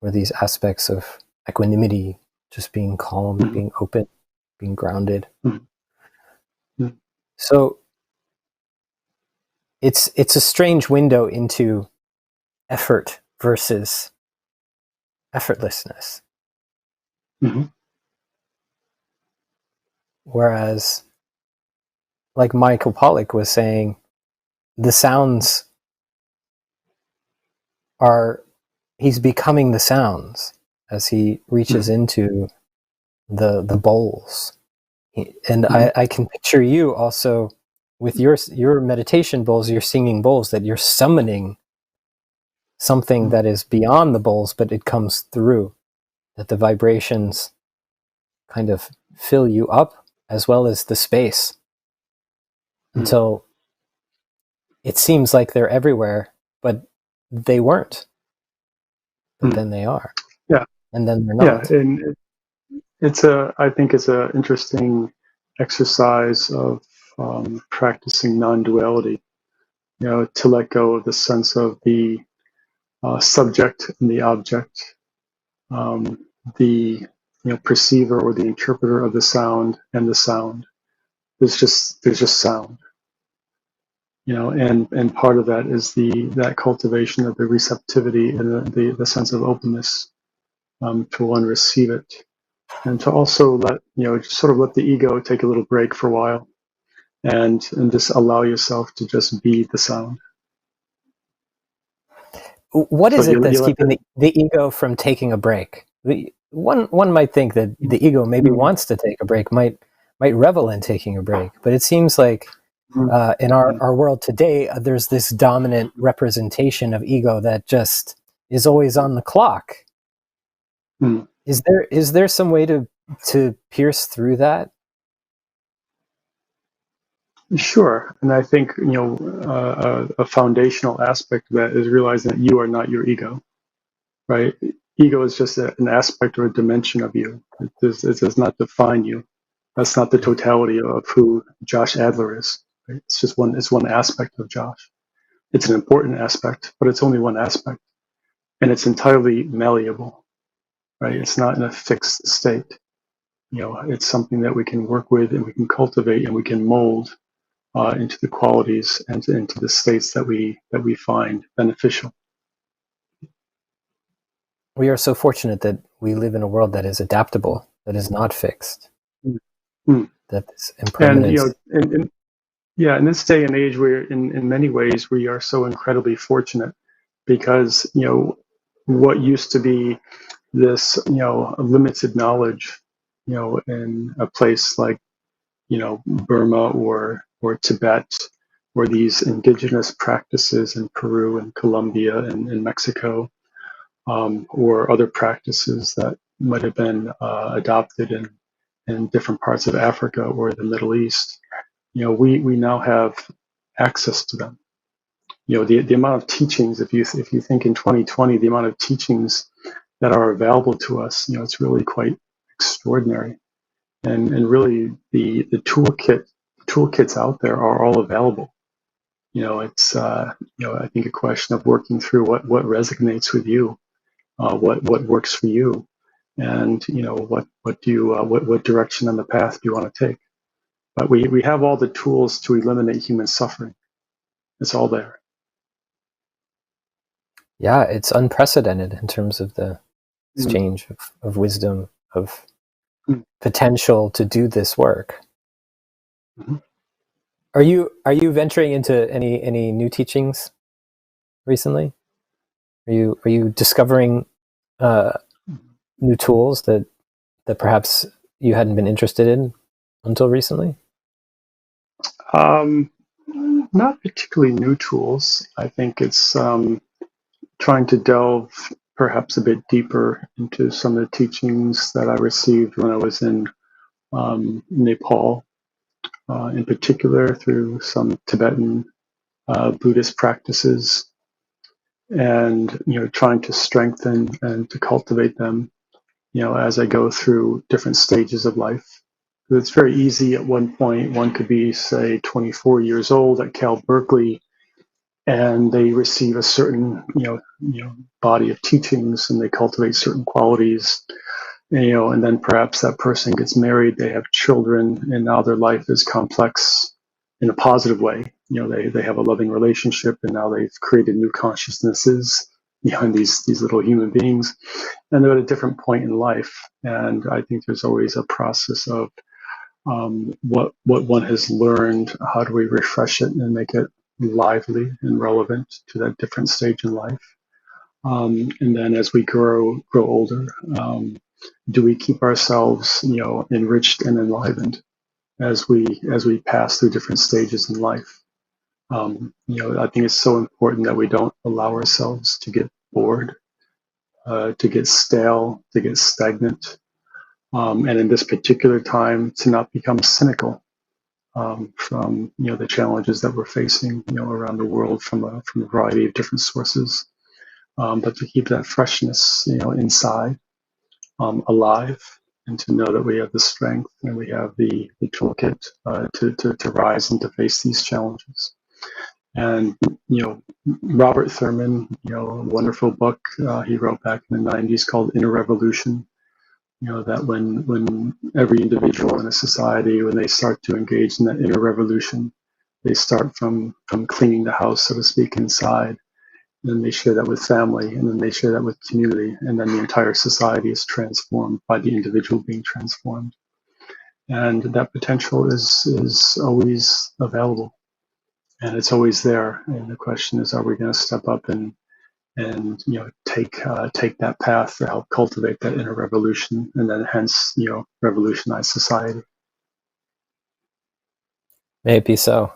or these aspects of equanimity, just being calm, being open, being grounded. So it's a strange window into effort versus effortlessness. Mm-hmm. Whereas, like Michael Pollack was saying, the sounds he's becoming the sounds as he reaches into the bowls. And I can picture you also with your meditation bowls, your singing bowls, that you're summoning something that is beyond the bowls, but it comes through, that the vibrations kind of fill you up as well as the space until it seems like they're everywhere, but they weren't. But then they are. Yeah. And then they're Yeah. not. And I think it's an interesting exercise of practicing non-duality, to let go of the sense of the subject and the object, the perceiver or the interpreter of the sound and the sound. There's just sound, and part of that is that cultivation of the receptivity and the sense of openness to one receive it, and to also let just sort of let the ego take a little break for a while, and just allow yourself to just be the sound. What is So it that's you let keeping the ego from taking a break? One might think that the ego maybe wants to take a break, might revel in taking a break, but it seems like in our world today, there's this dominant representation of ego that just is always on the clock. Is there some way to pierce through that? Sure, and I think a foundational aspect of that is realizing that you are not your ego, right? Ego is just an aspect or a dimension of you. It does not define you. That's not the totality of who Josh Adler is. Right? It's just one. It's one aspect of Josh. It's an important aspect, but it's only one aspect, and it's entirely malleable. Right? It's not in a fixed state. It's something that we can work with and we can cultivate and we can mold into the qualities and into the states that we find beneficial. We are so fortunate that we live in a world that is adaptable, that is not fixed. That is impermanence. And in this day and age, we're in many ways we are so incredibly fortunate, because what used to be this limited knowledge, in a place like Burma or Tibet, or these indigenous practices in Peru and Colombia and in Mexico, or other practices that might have been adopted in different parts of Africa or the Middle East. We now have access to them. The amount of teachings, if you think in 2020, the amount of teachings that are available to us, it's really quite extraordinary. And really the toolkits out there are all available. It's I think a question of working through what resonates with you, what works for you, and what direction on the path do you want to take. But we have all the tools to eliminate human suffering. It's all there. Yeah, it's unprecedented in terms of the exchange of wisdom, of potential to do this work. Are you venturing into any new teachings recently? Are you discovering new tools that perhaps you hadn't been interested in until recently? Not particularly new tools. I think it's trying to delve perhaps a bit deeper into some of the teachings that I received when I was in Nepal, in particular through some Tibetan Buddhist practices, and trying to strengthen and to cultivate them as I go through different stages of life. It's very easy at one point. One could be, say, 24 years old at Cal Berkeley, and they receive a certain body of teachings, and they cultivate certain qualities, and then perhaps that person gets married, they have children, and now their life is complex in a positive way. They have a loving relationship, and now they've created new consciousnesses, in these little human beings, and they're at a different point in life. And I think there's always a process of what one has learned. How do we refresh it and make it lively and relevant to that different stage in life? And then as we grow older, do we keep ourselves, enriched and enlivened as we pass through different stages in life? I think it's so important that we don't allow ourselves to get bored, to get stale, to get stagnant, and in this particular time, to not become cynical from the challenges that we're facing around the world from a variety of different sources, but to keep that freshness inside, alive, and to know that we have the strength and we have the toolkit to rise and to face these challenges. And Robert Thurman, a wonderful book he wrote back in the 90s called Inner Revolution. That when every individual in a society, when they start to engage in that inner revolution, they start from cleaning the house, so to speak, inside. And then they share that with family, and then they share that with community, and then the entire society is transformed by the individual being transformed. And that potential is always available, and it's always there. And the question is, are we going to step up and take that path to help cultivate that inner revolution, and then hence revolutionize society? May it be so.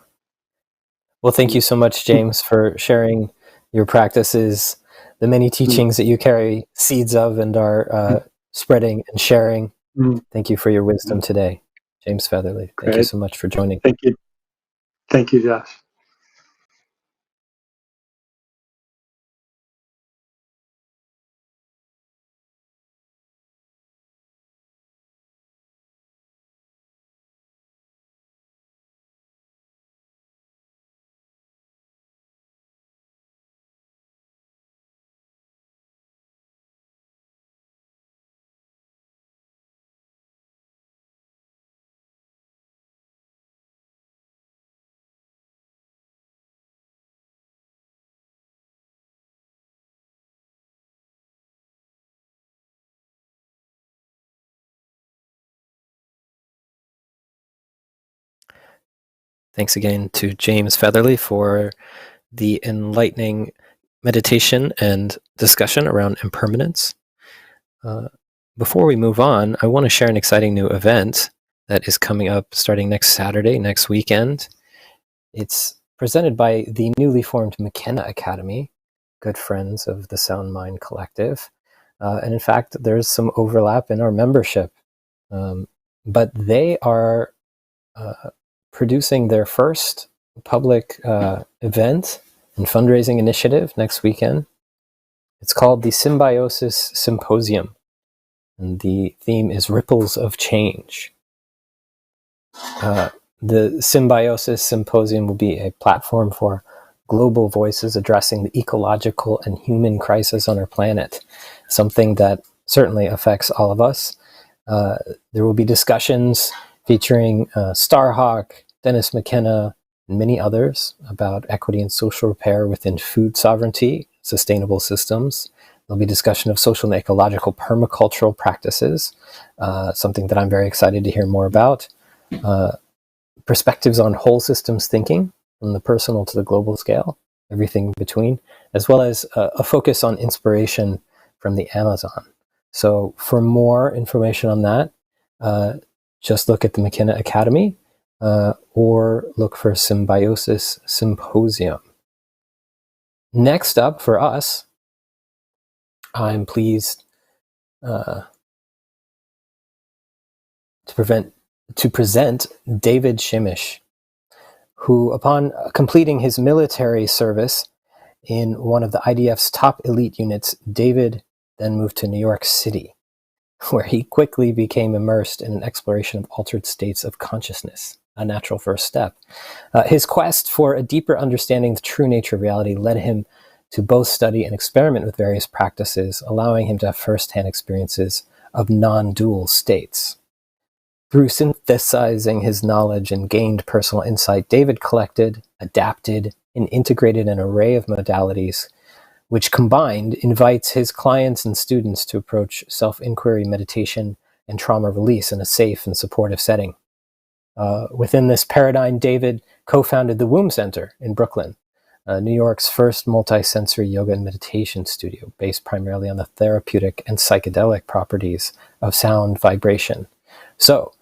Well, thank you so much, James, for sharing your practices, the many teachings that you carry seeds of and are spreading and sharing. Thank you for your wisdom today, James Featherly. Thank you so much for joining. Thank you, Josh. Thanks again to James Featherly for the enlightening meditation and discussion around impermanence. Before we move on, I want to share an exciting new event that is coming up starting next Saturday, next weekend. It's presented by the newly formed McKenna Academy, good friends of the Sound Mind Collective. And in fact, there's some overlap in our membership. But they are producing their first public event and fundraising initiative next weekend. It's called the Symbiosis Symposium, and the theme is Ripples of Change. The Symbiosis Symposium will be a platform for global voices addressing the ecological and human crisis on our planet, something that certainly affects all of us. There will be discussions featuring Starhawk, Dennis McKenna, and many others about equity and social repair within food sovereignty, sustainable systems. There'll be discussion of social and ecological permacultural practices, something that I'm very excited to hear more about. Perspectives on whole systems thinking, from the personal to the global scale, everything between, as well as a focus on inspiration from the Amazon. So for more information on that, just look at the McKenna Academy or look for Symbiosis Symposium. Next up for us, I'm pleased to present David Shimish, who, upon completing his military service in one of the IDF's top elite units, David then moved to New York City, where he quickly became immersed in an exploration of altered states of consciousness, a natural first step. His quest for a deeper understanding of the true nature of reality led him to both study and experiment with various practices, allowing him to have first-hand experiences of non-dual states. Through synthesizing his knowledge and gained personal insight, David collected, adapted, and integrated an array of modalities which combined invites his clients and students to approach self-inquiry, meditation, and trauma release in a safe and supportive setting. Within this paradigm, David co-founded the Womb Center in Brooklyn, New York's first multi-sensory yoga and meditation studio based primarily on the therapeutic and psychedelic properties of sound vibration. So,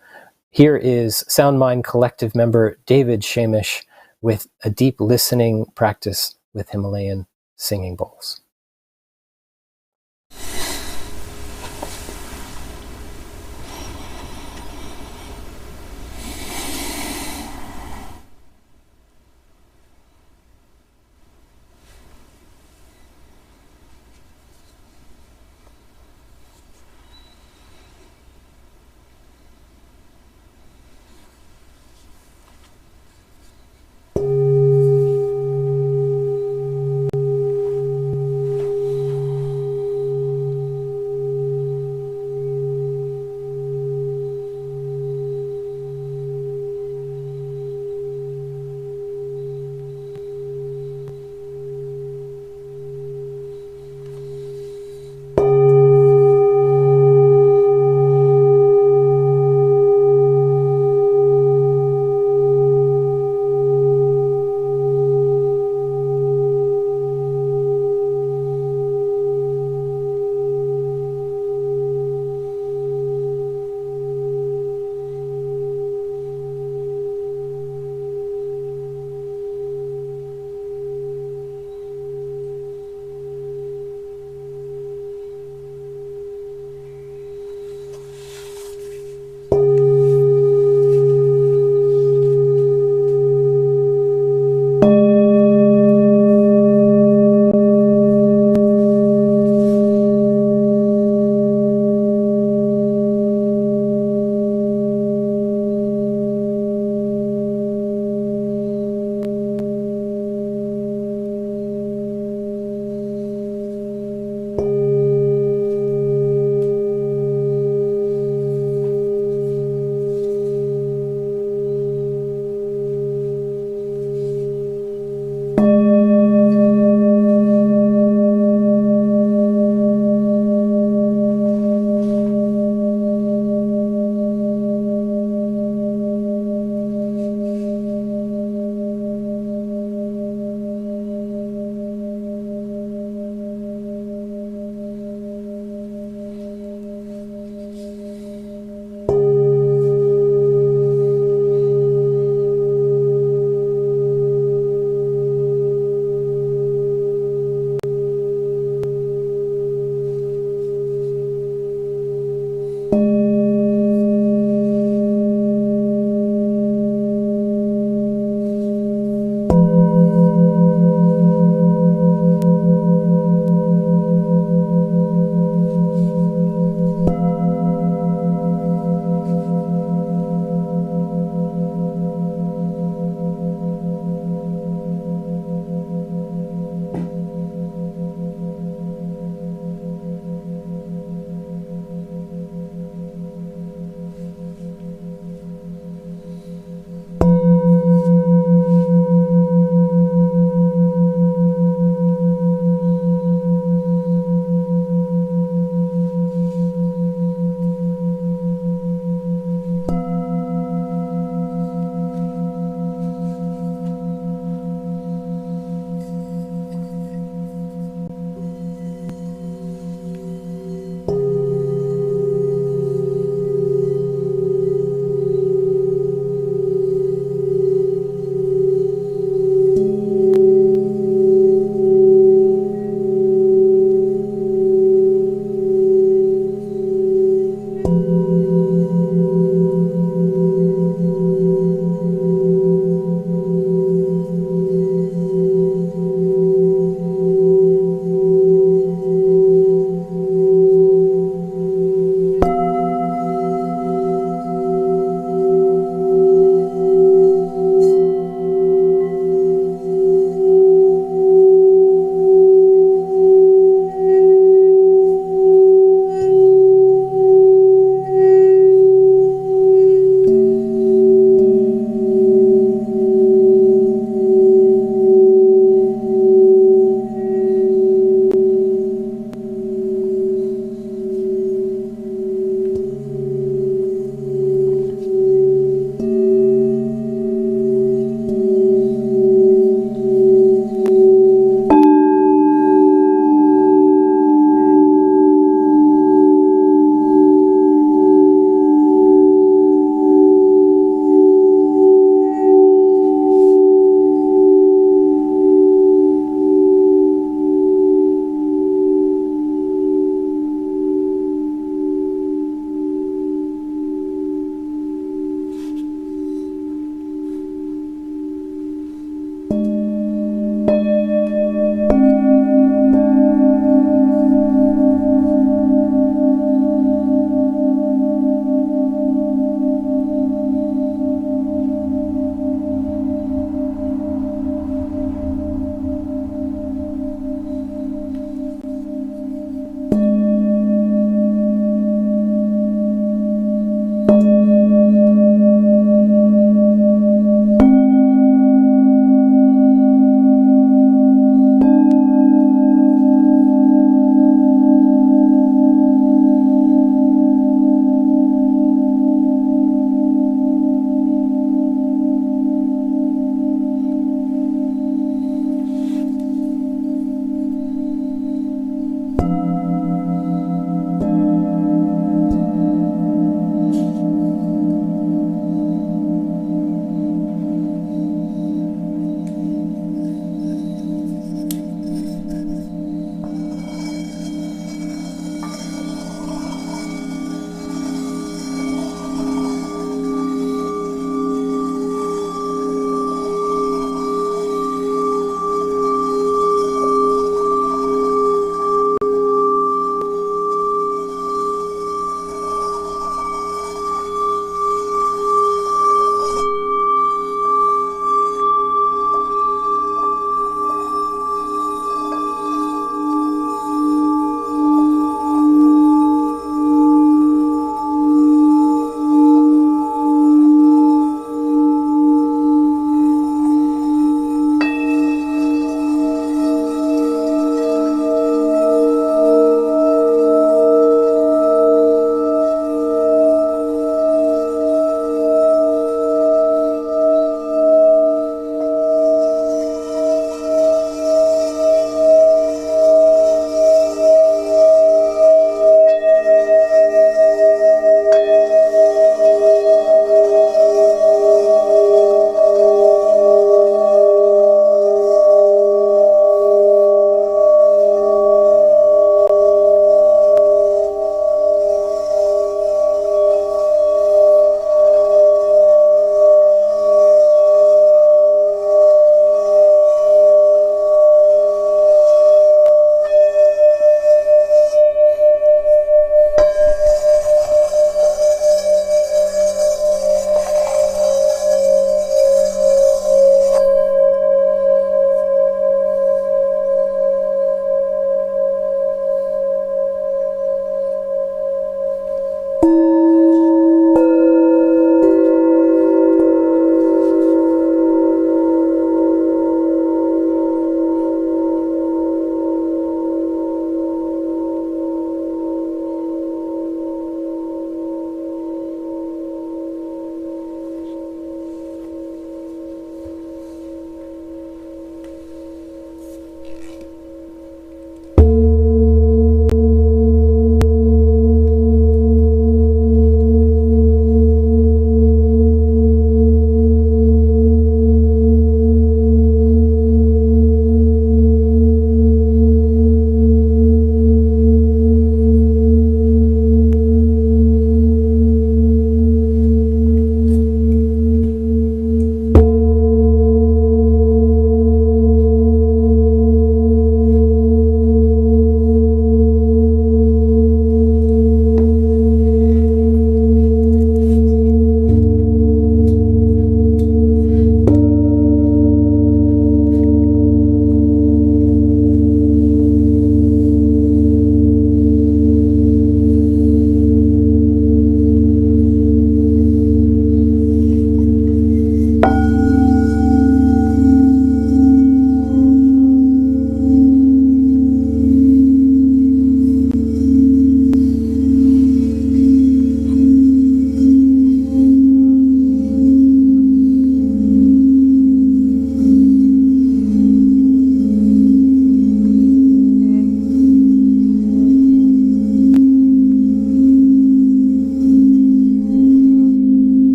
here is ResonantMind Collective member David Shamish with a deep listening practice with Himalayan singing bowls.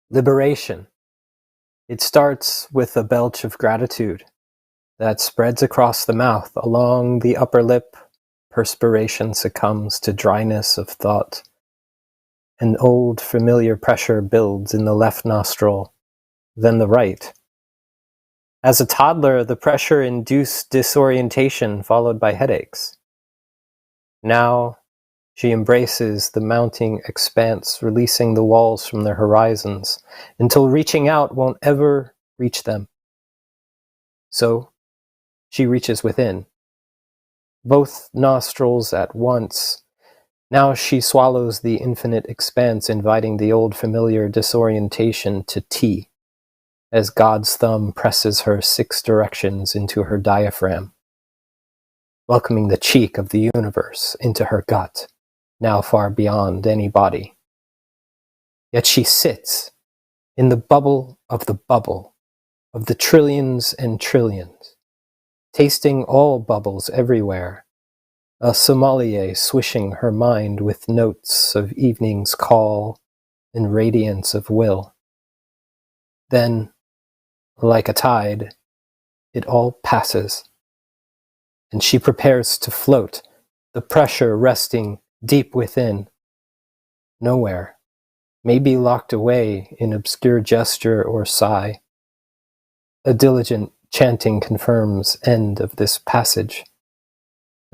liberation. It starts with a belch of gratitude that spreads across the mouth, along the upper lip. Perspiration succumbs to dryness of thought. An old familiar pressure builds in the left nostril, then the right. As a toddler, the pressure induced disorientation followed by headaches. Now, she embraces the mounting expanse, releasing the walls from their horizons, until reaching out won't ever reach them. So, she reaches within. Both nostrils at once. Now she swallows the infinite expanse, inviting the old familiar disorientation to tea, as God's thumb presses her 6 directions into her diaphragm, welcoming the cheek of the universe into her gut, now far beyond any body. Yet she sits in the bubble of the trillions and trillions, tasting all bubbles everywhere, a sommelier swishing her mind with notes of evening's call and radiance of will. Then, like a tide, it all passes, and she prepares to float, the pressure resting deep within, nowhere, maybe locked away in obscure gesture or sigh. A diligent chanting confirms end of this passage,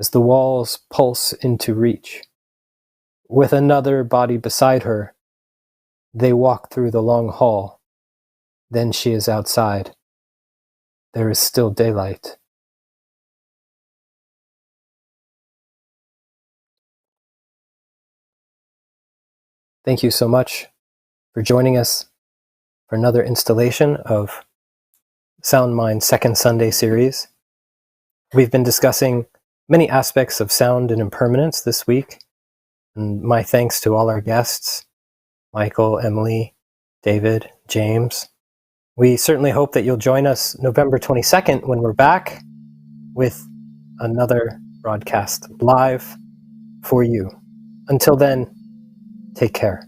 as the walls pulse into reach. With another body beside her, they walk through the long hall. Then she is outside. There is still daylight. Thank you so much for joining us for another installation of Sound Mind's Second Sunday series. We've been discussing many aspects of sound and impermanence this week, and my thanks to all our guests, Michael, Emily, David, James. We certainly hope that you'll join us November 22nd when we're back with another broadcast live for you. Until then, take care.